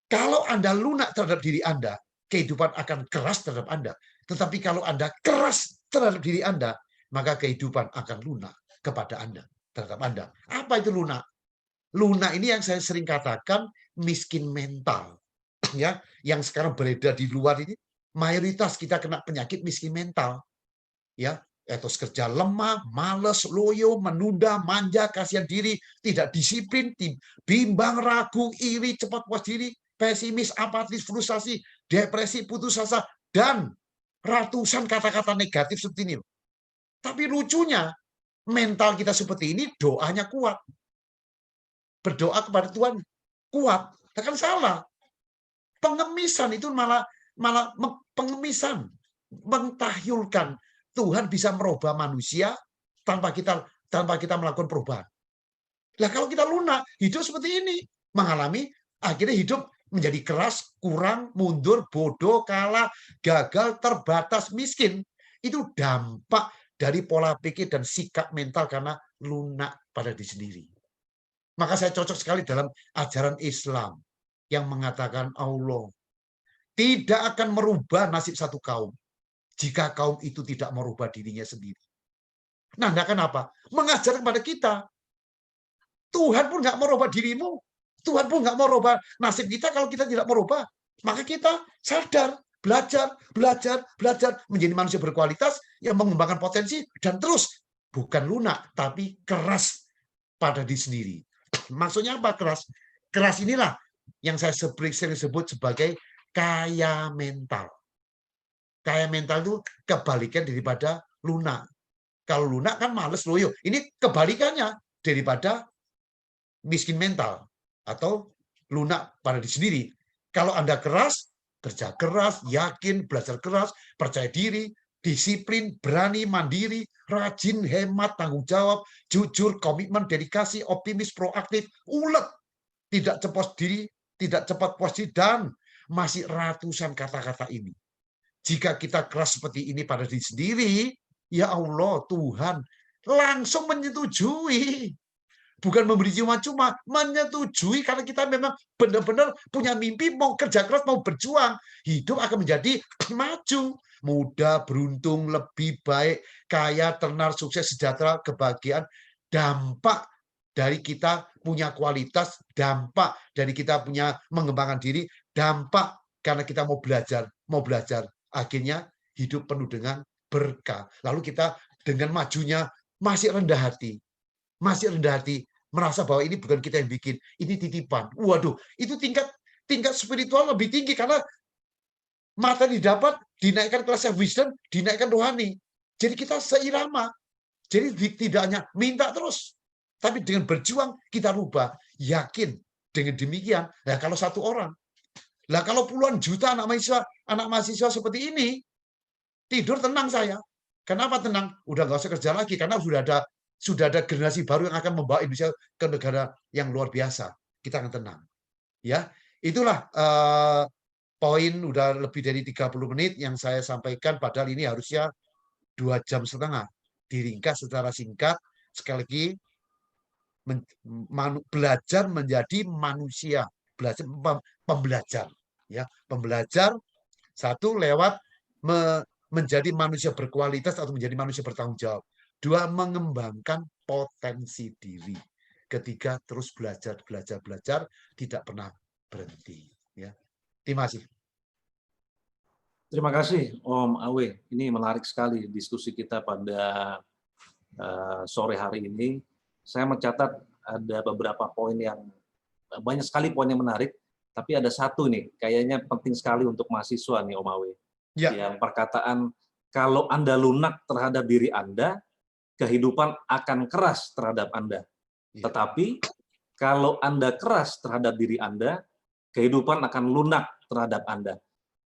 Kalau Anda lunak terhadap diri Anda, kehidupan akan keras terhadap Anda. Tetapi kalau Anda keras terhadap diri Anda, maka kehidupan akan lunak kepada Anda, terhadap Anda. Apa itu lunak? Lunak ini yang saya sering katakan miskin mental. Ya, yang sekarang beredar di luar ini, mayoritas kita kena penyakit miskin mental. Ya, etos kerja lemah, malas, loyo, menunda, manja, kasihan diri, tidak disiplin, bimbang, ragu, iri, cepat puas diri, pesimis, apatis, frustasi, depresi, putus asa, dan ratusan kata-kata negatif seperti ini. Tapi lucunya, mental kita seperti ini, doanya kuat. Berdoa kepada Tuhan kuat, kan salah. Pengemisan itu malah pengemisan, mentahyulkan Tuhan bisa merubah manusia tanpa kita melakukan perubahan. Nah, kalau kita lunak, hidup seperti ini, mengalami akhirnya hidup menjadi keras, kurang, mundur, bodoh, kalah, gagal, terbatas, miskin. Itu dampak dari pola pikir dan sikap mental karena lunak pada diri sendiri. Maka saya cocok sekali dalam ajaran Islam yang mengatakan Allah tidak akan merubah nasib satu kaum jika kaum itu tidak merubah dirinya sendiri. Nah, kenapa? Mengajar kepada kita. Tuhan pun nggak merubah dirimu. Tuhan pun nggak merubah nasib kita kalau kita tidak merubah. Maka kita sadar, belajar menjadi manusia berkualitas yang mengembangkan potensi dan terus bukan lunak tapi keras pada diri sendiri. Maksudnya apa keras? Keras inilah yang saya sering sebut sebagai kaya mental. Kaya mental itu kebalikan daripada lunak. Kalau lunak kan males loyo. Ini kebalikannya daripada miskin mental atau lunak pada diri sendiri. Kalau Anda keras, kerja keras, yakin, belajar keras, percaya diri, disiplin, berani, mandiri, rajin, hemat, tanggung jawab, jujur, komitmen, dedikasi, optimis, proaktif, ulet, tidak cepat diri, tidak cepat puas diri, dan masih ratusan kata-kata ini. Jika kita keras seperti ini pada diri sendiri, ya Allah, Tuhan langsung menyetujui. Bukan memberi cuma-cuma, menyetujui karena kita memang benar-benar punya mimpi, mau kerja keras, mau berjuang. Hidup akan menjadi maju, mudah, beruntung, lebih baik, kaya, tenar, sukses, sejahtera, kebahagiaan. Dampak dari kita punya kualitas, dampak dari kita punya mengembangkan diri, dampak karena kita mau belajar. Akhirnya hidup penuh dengan berkah. Lalu kita dengan majunya masih rendah hati, merasa bahwa ini bukan kita yang bikin, ini titipan. Waduh, itu tingkat spiritual lebih tinggi karena mata didapat, dinaikkan kelas wisdom, dinaikkan rohani. Jadi kita seirama. Jadi tidak hanya minta terus, tapi dengan berjuang kita rubah. Yakin dengan demikian. Nah, kalau satu orang, lah kalau puluhan juta anak mahasiswa seperti ini tidur tenang saya. Kenapa tenang? Udah nggak usah kerja lagi karena sudah ada generasi baru yang akan membawa Indonesia ke negara yang luar biasa. Kita akan tenang. Ya, itulah poin udah lebih dari 30 menit yang saya sampaikan, padahal ini harusnya 2,5 jam. Diringkas secara singkat. Sekali lagi, belajar menjadi manusia, pembelajar. Ya, pembelajar satu lewat menjadi manusia berkualitas atau menjadi manusia bertanggung jawab. 2, mengembangkan potensi diri. Ketiga, terus belajar, tidak pernah berhenti. Ya, terima kasih. Terima kasih Om Awe. Ini menarik sekali diskusi kita pada sore hari ini. Saya mencatat ada beberapa poin yang banyak sekali poin yang menarik, tapi ada satu nih kayaknya penting sekali untuk mahasiswa nih Om Awe. Ya. Yang perkataan kalau Anda lunak terhadap diri Anda, kehidupan akan keras terhadap Anda. Tetapi kalau Anda keras terhadap diri Anda, kehidupan akan lunak terhadap Anda.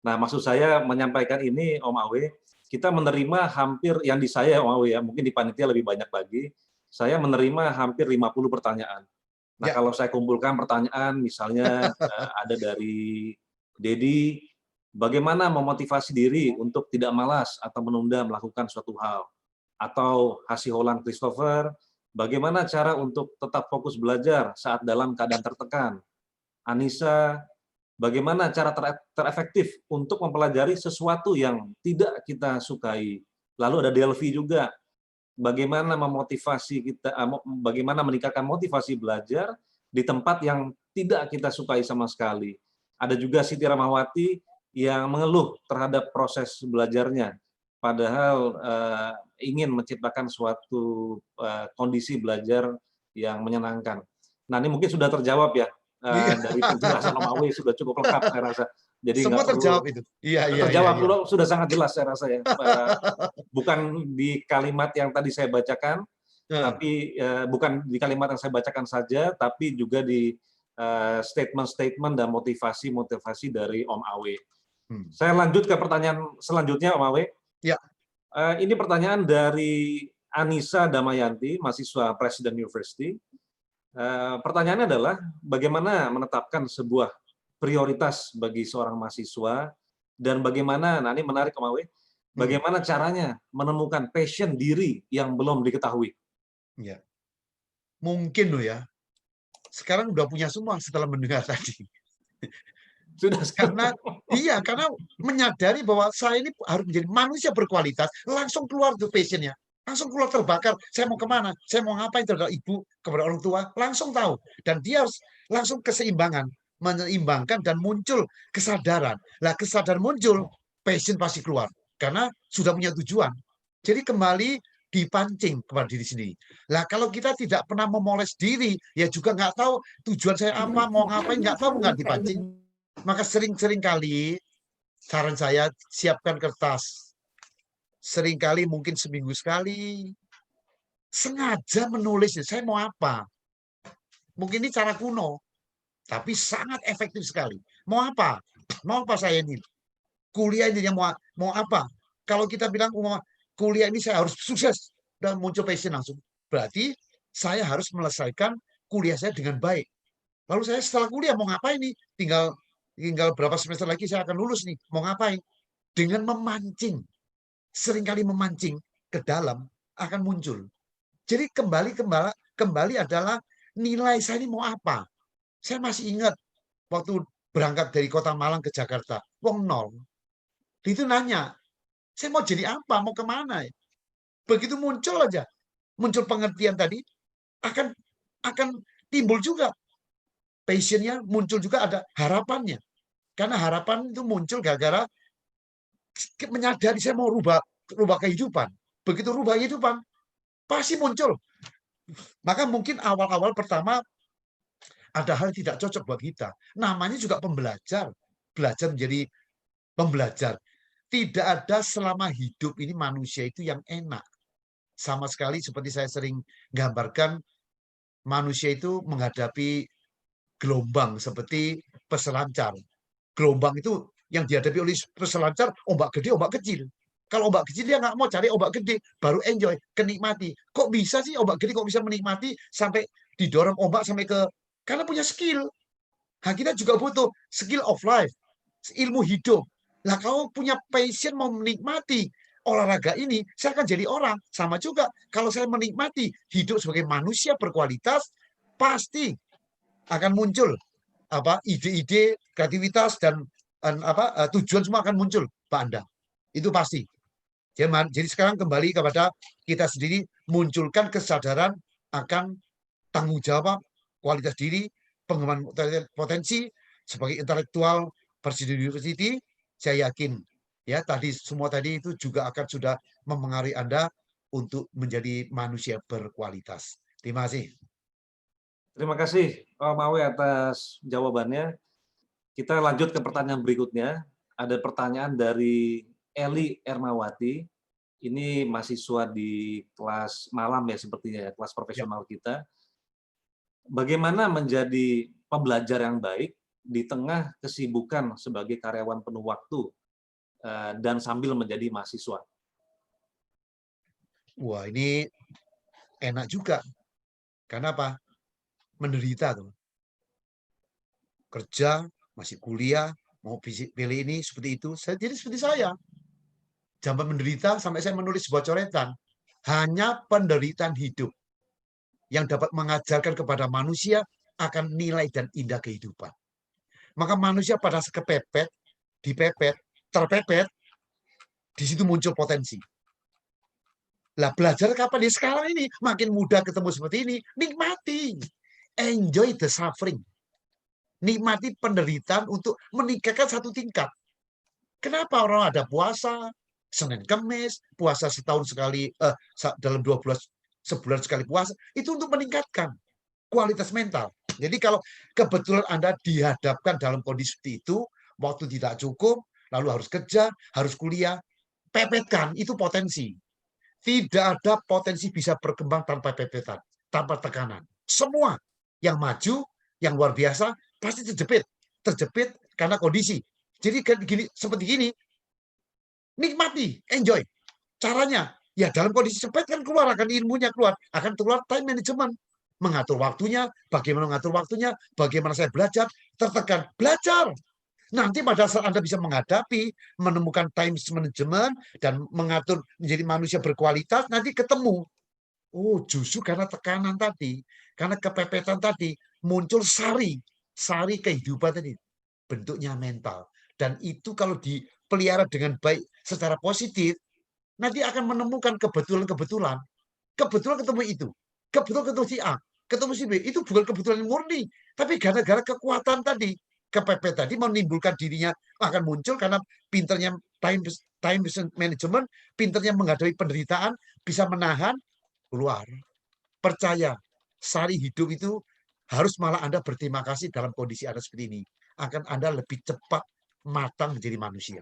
Nah, maksud saya menyampaikan ini, Om Awe, kita menerima hampir, yang di saya, Om Awe, ya, mungkin di panitia lebih banyak lagi, saya menerima hampir 50 pertanyaan. Nah, kalau saya kumpulkan pertanyaan, misalnya ada dari Dedi, bagaimana memotivasi diri untuk tidak malas atau menunda melakukan suatu hal? Atau Hasiholan Christopher, bagaimana cara untuk tetap fokus belajar saat dalam keadaan tertekan? Anissa, bagaimana cara terefektif untuk mempelajari sesuatu yang tidak kita sukai? Lalu ada Delvi juga, bagaimana memotivasi kita, bagaimana meningkatkan motivasi belajar di tempat yang tidak kita sukai sama sekali. Ada juga Siti Ramawati yang mengeluh terhadap proses belajarnya, padahal ingin menciptakan suatu kondisi belajar yang menyenangkan. Nah, ini mungkin sudah terjawab ya, dari penjelasan Om Awe sudah cukup lengkap saya rasa. Jadi semua terjawab itu. Iya. Terjawab sudah sangat jelas saya rasa ya. Bukan di kalimat yang tadi saya bacakan, tapi bukan di kalimat yang saya bacakan saja, tapi juga di statement-statement dan motivasi dari Om Awe. Saya lanjut ke pertanyaan selanjutnya, Om Awe. Ya. Ini pertanyaan dari Anissa Damayanti, mahasiswa Presiden University. Pertanyaannya adalah, bagaimana menetapkan sebuah prioritas bagi seorang mahasiswa, dan bagaimana, nah ini menarik Om Awe, bagaimana caranya menemukan passion diri yang belum diketahui? Ya. Mungkin loh ya, sekarang udah punya semua setelah mendengar tadi. Sudah karena menyadari bahwa saya ini harus menjadi manusia berkualitas, langsung keluar tuh passionnya, langsung keluar terbakar. Saya mau kemana? Saya mau ngapain terhadap ibu, kepada orang tua, langsung tahu. Dan dia harus langsung keseimbangan, menyeimbangkan dan muncul kesadaran. Lah kesadaran muncul, passion pasti keluar karena sudah punya tujuan. Jadi kembali dipancing kepada diri sendiri. Lah kalau kita tidak pernah memoles diri, ya juga nggak tahu tujuan saya apa, mau ngapain, nggak tahu, nggak dipancing. Maka sering-sering kali saran saya siapkan kertas. Seringkali mungkin seminggu sekali sengaja menulis saya mau apa. Mungkin ini cara kuno, tapi sangat efektif sekali. Mau apa? Mau apa saya ini? Kuliah ini yang mau apa? Kalau kita bilang kuliah ini saya harus sukses dan muncul passion langsung. Berarti saya harus melesaikan kuliah saya dengan baik. Lalu saya setelah kuliah mau ngapain nih? Tinggal berapa semester lagi saya akan lulus nih. Mau ngapain? Dengan memancing. Seringkali memancing ke dalam akan muncul. Jadi kembali adalah nilai saya ini mau apa? Saya masih ingat waktu berangkat dari Kota Malang ke Jakarta, wong nol. Itu nanya, saya mau jadi apa? Mau kemana? Begitu muncul aja, muncul pengertian tadi, akan timbul juga passionnya, muncul juga ada harapannya. Karena harapan itu muncul gara-gara menyadari saya mau rubah kehidupan. Begitu rubah kehidupan, pasti muncul. Maka mungkin awal-awal pertama ada hal yang tidak cocok buat kita. Namanya juga pembelajar. Belajar menjadi pembelajar. Tidak ada selama hidup ini manusia itu yang enak. Sama sekali seperti saya sering gambarkan, manusia itu menghadapi gelombang seperti peselancar. Gelombang itu yang dihadapi oleh peselancar, ombak gede, ombak kecil. Kalau ombak kecil dia nggak mau cari ombak gede, baru enjoy, kenikmati. Kok bisa sih ombak gede kok bisa menikmati sampai didorong ombak sampai ke, karena punya skill. Nah, kita juga butuh skill of life, ilmu hidup. Lah kalau punya passion mau menikmati olahraga ini, saya akan jadi orang. Sama juga kalau saya menikmati hidup sebagai manusia berkualitas, pasti akan muncul ide-ide, kreativitas dan tujuan semua akan muncul, Pak Anda. Itu pasti. Jadi sekarang kembali kepada kita sendiri, munculkan kesadaran akan tanggung jawab, kualitas diri, pengembangan potensi sebagai intelektual Presiden University. Saya yakin ya semua tadi itu juga akan sudah mempengaruhi Anda untuk menjadi manusia berkualitas. Terima kasih. Terima kasih Om Awe atas jawabannya. Kita lanjut ke pertanyaan berikutnya. Ada pertanyaan dari Eli Ermawati. Ini mahasiswa di kelas malam ya sepertinya ya, kelas profesional kita. Bagaimana menjadi pembelajar yang baik di tengah kesibukan sebagai karyawan penuh waktu dan sambil menjadi mahasiswa? Wah, ini enak juga. Karena apa? Menderita tuh. Kerja, masih kuliah, mau pilih ini seperti itu. Jadi seperti saya. Sampai menderita sampai saya menulis sebuah coretan. Hanya penderitaan hidup yang dapat mengajarkan kepada manusia akan nilai dan indah kehidupan. Maka manusia pada kepepet, dipepet, terpepet, di situ muncul potensi. Lah belajar kapan? Di sekarang ini makin mudah ketemu seperti ini, nikmati, enjoy the suffering, nikmati penderitaan untuk meningkatkan satu tingkat. Kenapa orang ada puasa Senin Kamis, puasa setahun sekali, dalam 12 sebulan sekali puasa, itu untuk meningkatkan kualitas mental. Jadi kalau kebetulan Anda dihadapkan dalam kondisi itu, waktu tidak cukup, lalu harus kerja, harus kuliah, pepetkan, itu potensi. Tidak ada potensi bisa berkembang tanpa pepetan, tanpa tekanan. Semua yang maju, yang luar biasa, pasti terjepit karena kondisi. Jadi seperti gini, nikmati, enjoy. Caranya, ya dalam kondisi sempit kan keluar, akan ilmunya keluar, akan keluar time management. Mengatur waktunya, bagaimana mengatur waktunya, bagaimana saya belajar, tertekan, belajar. Nanti pada saat Anda bisa menghadapi, menemukan time management, dan mengatur menjadi manusia berkualitas, nanti ketemu. Oh, justru karena tekanan tadi, karena kepepetan tadi, muncul sari kehidupan tadi. Bentuknya mental. Dan itu kalau dipelihara dengan baik secara positif, nanti akan menemukan kebetulan-kebetulan. Kebetulan ketemu itu. Kebetulan ketemu si A, ketemu si B. Itu bukan kebetulan murni. Tapi gara-gara kekuatan tadi, kepepet tadi menimbulkan dirinya akan muncul karena pinternya time management, pinternya menghadapi penderitaan, bisa menahan, keluar. Percaya, sari hidup itu harus malah Anda berterima kasih dalam kondisi Anda seperti ini. Akan Anda lebih cepat matang menjadi manusia.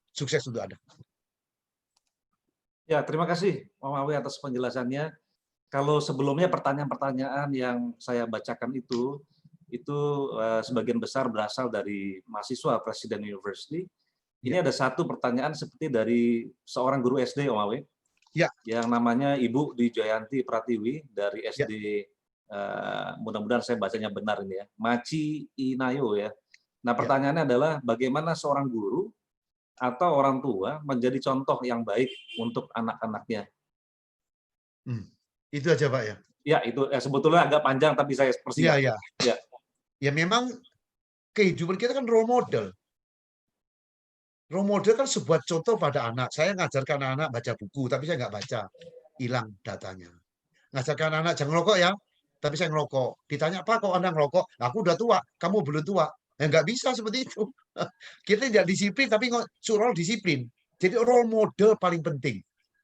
Sukses untuk Anda. Ya, terima kasih Om Awe atas penjelasannya. Kalau sebelumnya pertanyaan-pertanyaan yang saya bacakan itu sebagian besar berasal dari mahasiswa Presiden University. Ini ada satu pertanyaan seperti dari seorang guru SD, Om Awe, Ya. yang namanya Ibu Dijayanti Pratiwi dari SD, mudah-mudahan saya bacanya benar ini ya, Maci Inayo ya. Nah, pertanyaannya adalah bagaimana seorang guru atau orang tua menjadi contoh yang baik untuk anak-anaknya. Itu aja Pak ya. Ya, itu sebetulnya agak panjang tapi saya persingkat. Iya. Ya. Ya memang kehidupan kita kan role model. Role model kan sebuah contoh pada anak. Saya ngajarkan anak baca buku, tapi saya nggak baca. Hilang datanya. Ngajarkan anak jangan ngerokok ya, tapi saya ngerokok. Ditanya, Pak kok Anda ngerokok? Aku udah tua, kamu belum tua. Ya nggak bisa seperti itu. Kita tidak disiplin, tapi suruh disiplin. Jadi role model paling penting.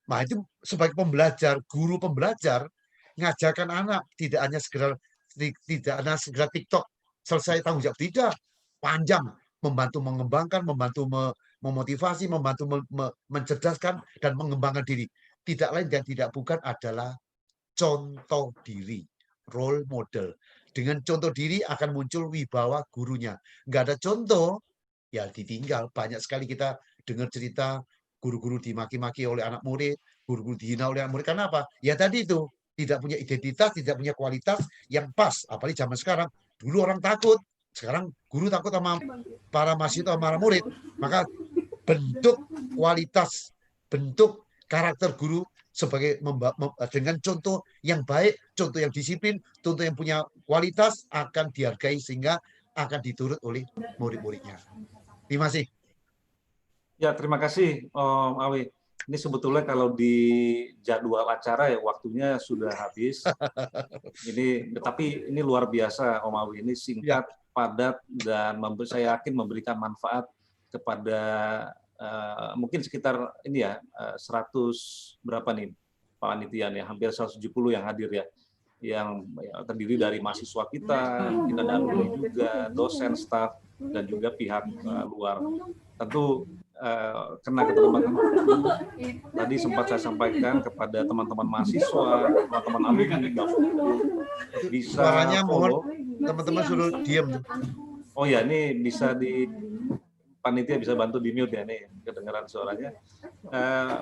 Nah itu sebagai pembelajar, guru pembelajar, ngajarkan anak tidak hanya segera TikTok selesai tanggung jawab, tidak, panjang, membantu mengembangkan, membantu memotivasi, membantu mencerdaskan dan mengembangkan diri. Tidak lain dan tidak bukan adalah contoh diri, role model. Dengan contoh diri akan muncul wibawa gurunya. Nggak ada contoh, ya ditinggal. Banyak sekali kita dengar cerita guru-guru dimaki-maki oleh anak murid, guru-guru dihina oleh anak murid. Karena apa? Ya tadi itu, tidak punya identitas, tidak punya kualitas yang pas. Apalagi zaman sekarang, dulu orang takut, sekarang guru takut sama para mahasiswa, para murid. Maka bentuk kualitas, bentuk karakter guru sebagai dengan contoh yang baik, contoh yang disiplin, contoh yang punya kualitas akan dihargai sehingga akan diturut oleh murid-muridnya. Terima kasih. Ya, terima kasih Om Awe. Ini sebetulnya kalau di jadwal acara ya waktunya sudah habis. Tapi ini luar biasa Om Awe. Ini singkat, padat dan saya yakin memberikan manfaat kepada mungkin sekitar ini ya 100 berapa nih Pak Panitia ya, hampir 170 yang hadir ya, yang terdiri dari mahasiswa kita dari juga dosen, staf dan juga pihak luar. Tentu karena teman-teman tadi sempat saya sampaikan kepada teman-teman mahasiswa, teman-teman alumni, bisa suaranya mohon teman-teman suruh diam. Oh ya, ini bisa di panitia bisa bantu di mute ya nih kedengaran suaranya.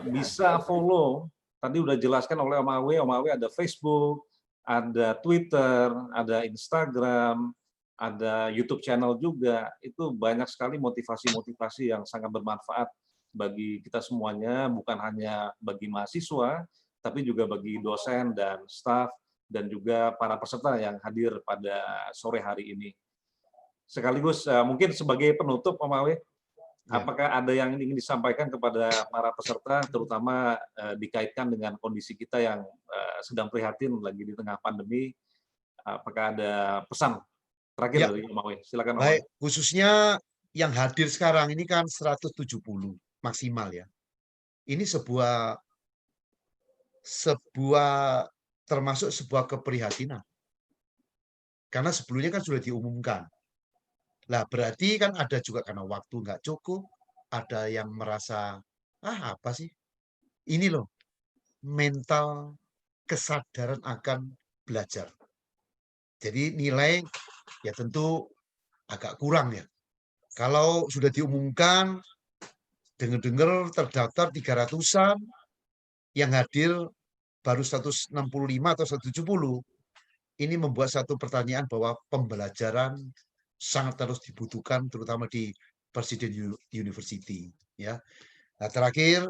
Bisa follow. Tadi udah jelaskan oleh Om Awe ada Facebook, ada Twitter, ada Instagram, ada YouTube channel juga. Itu banyak sekali motivasi-motivasi yang sangat bermanfaat bagi kita semuanya, bukan hanya bagi mahasiswa, tapi juga bagi dosen dan staf, dan juga para peserta yang hadir pada sore hari ini. Sekaligus mungkin sebagai penutup, Om Awe, apakah ada yang ingin disampaikan kepada para peserta, terutama dikaitkan dengan kondisi kita yang sedang prihatin lagi di tengah pandemi? Apakah ada pesan terakhir dari Om Awe? Silakan Om Awe. Baik, khususnya yang hadir sekarang ini kan 170 maksimal ya. Ini sebuah termasuk sebuah keprihatinan. Karena sebelumnya kan sudah diumumkan. Lah berarti kan ada juga karena waktu nggak cukup, ada yang merasa, apa sih? Ini loh, mental kesadaran akan belajar. Jadi nilai ya tentu agak kurang ya. Kalau sudah diumumkan, dengar-dengar terdaftar 300-an, yang hadir baru 165 atau 170, ini membuat satu pertanyaan bahwa pembelajaran sangat terus dibutuhkan, terutama di Presiden University. Ya. Nah, terakhir,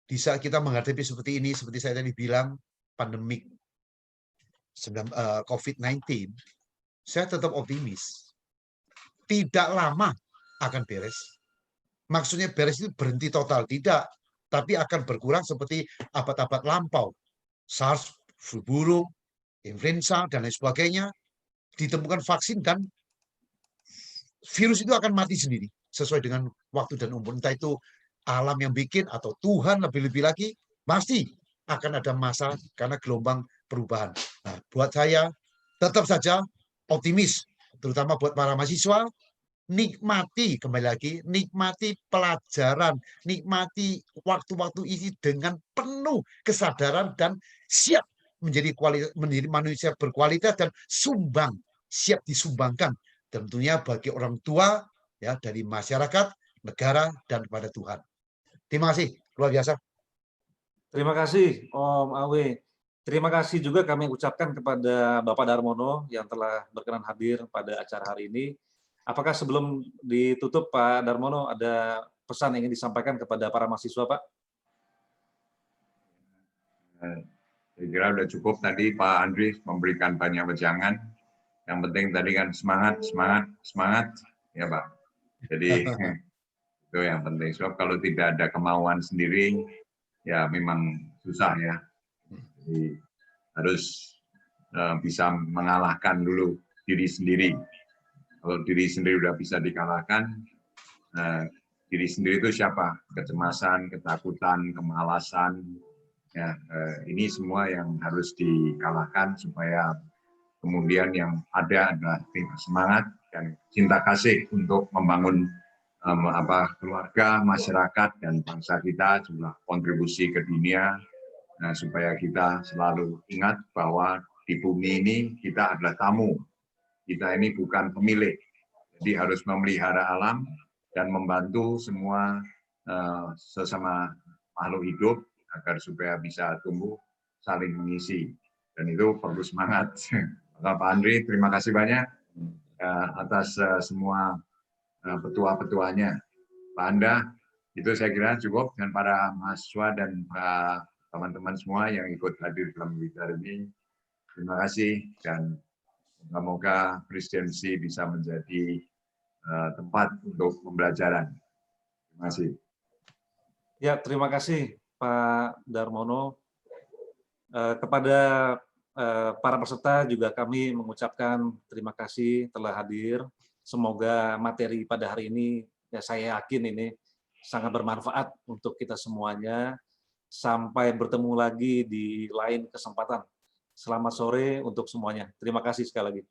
di saat kita menghadapi seperti ini, seperti saya tadi bilang, pandemik COVID-19, saya tetap optimis. Tidak lama akan beres. Maksudnya beres itu berhenti total, tidak. Tapi akan berkurang seperti abad-abad lampau. SARS, flu burung, influenza, dan lain sebagainya. Ditemukan vaksin dan virus itu akan mati sendiri sesuai dengan waktu dan umur. Entah itu alam yang bikin atau Tuhan lebih-lebih lagi, pasti akan ada masa karena gelombang perubahan. Nah, buat saya tetap saja optimis, terutama buat para mahasiswa, nikmati kembali lagi, nikmati pelajaran, nikmati waktu-waktu ini dengan penuh kesadaran dan siap menjadi manusia berkualitas dan siap disumbangkan tentunya bagi orang tua ya dari masyarakat, negara dan kepada Tuhan. Terima kasih, luar biasa. Terima kasih Om Awe. Terima kasih juga kami ucapkan kepada Bapak Darmono yang telah berkenan hadir pada acara hari ini. Apakah sebelum ditutup Pak Darmono ada pesan yang ingin disampaikan kepada para mahasiswa, Pak? Saya kira sudah cukup tadi Pak Andri memberikan banyak wejangan. Yang penting tadi kan semangat, semangat, semangat, ya Pak. Jadi itu yang penting. Sebab kalau tidak ada kemauan sendiri, ya memang susah ya. Jadi harus bisa mengalahkan dulu diri sendiri. Kalau diri sendiri sudah bisa dikalahkan, diri sendiri itu siapa? Kecemasan, ketakutan, kemalasan. Ya, ini semua yang harus dikalahkan supaya kemudian yang ada adalah semangat dan cinta kasih untuk membangun keluarga, masyarakat, dan bangsa kita, juga kontribusi ke dunia, supaya kita selalu ingat bahwa di bumi ini kita adalah tamu. Kita ini bukan pemilik, jadi harus memelihara alam dan membantu semua sesama makhluk hidup agar supaya bisa tumbuh saling mengisi. Dan itu perlu semangat. Pak Andri, terima kasih banyak atas semua petua-petuanya. Pak Anda, itu saya kira cukup, dan para mahasiswa dan teman-teman semua yang ikut hadir dalam webinar ini. Terima kasih, dan semoga presidensi bisa menjadi tempat untuk pembelajaran. Terima kasih. Ya, terima kasih Pak Darmono. Kepada para peserta juga kami mengucapkan terima kasih telah hadir. Semoga materi pada hari ini, ya saya yakin ini sangat bermanfaat untuk kita semuanya. Sampai bertemu lagi di lain kesempatan. Selamat sore untuk semuanya. Terima kasih sekali lagi.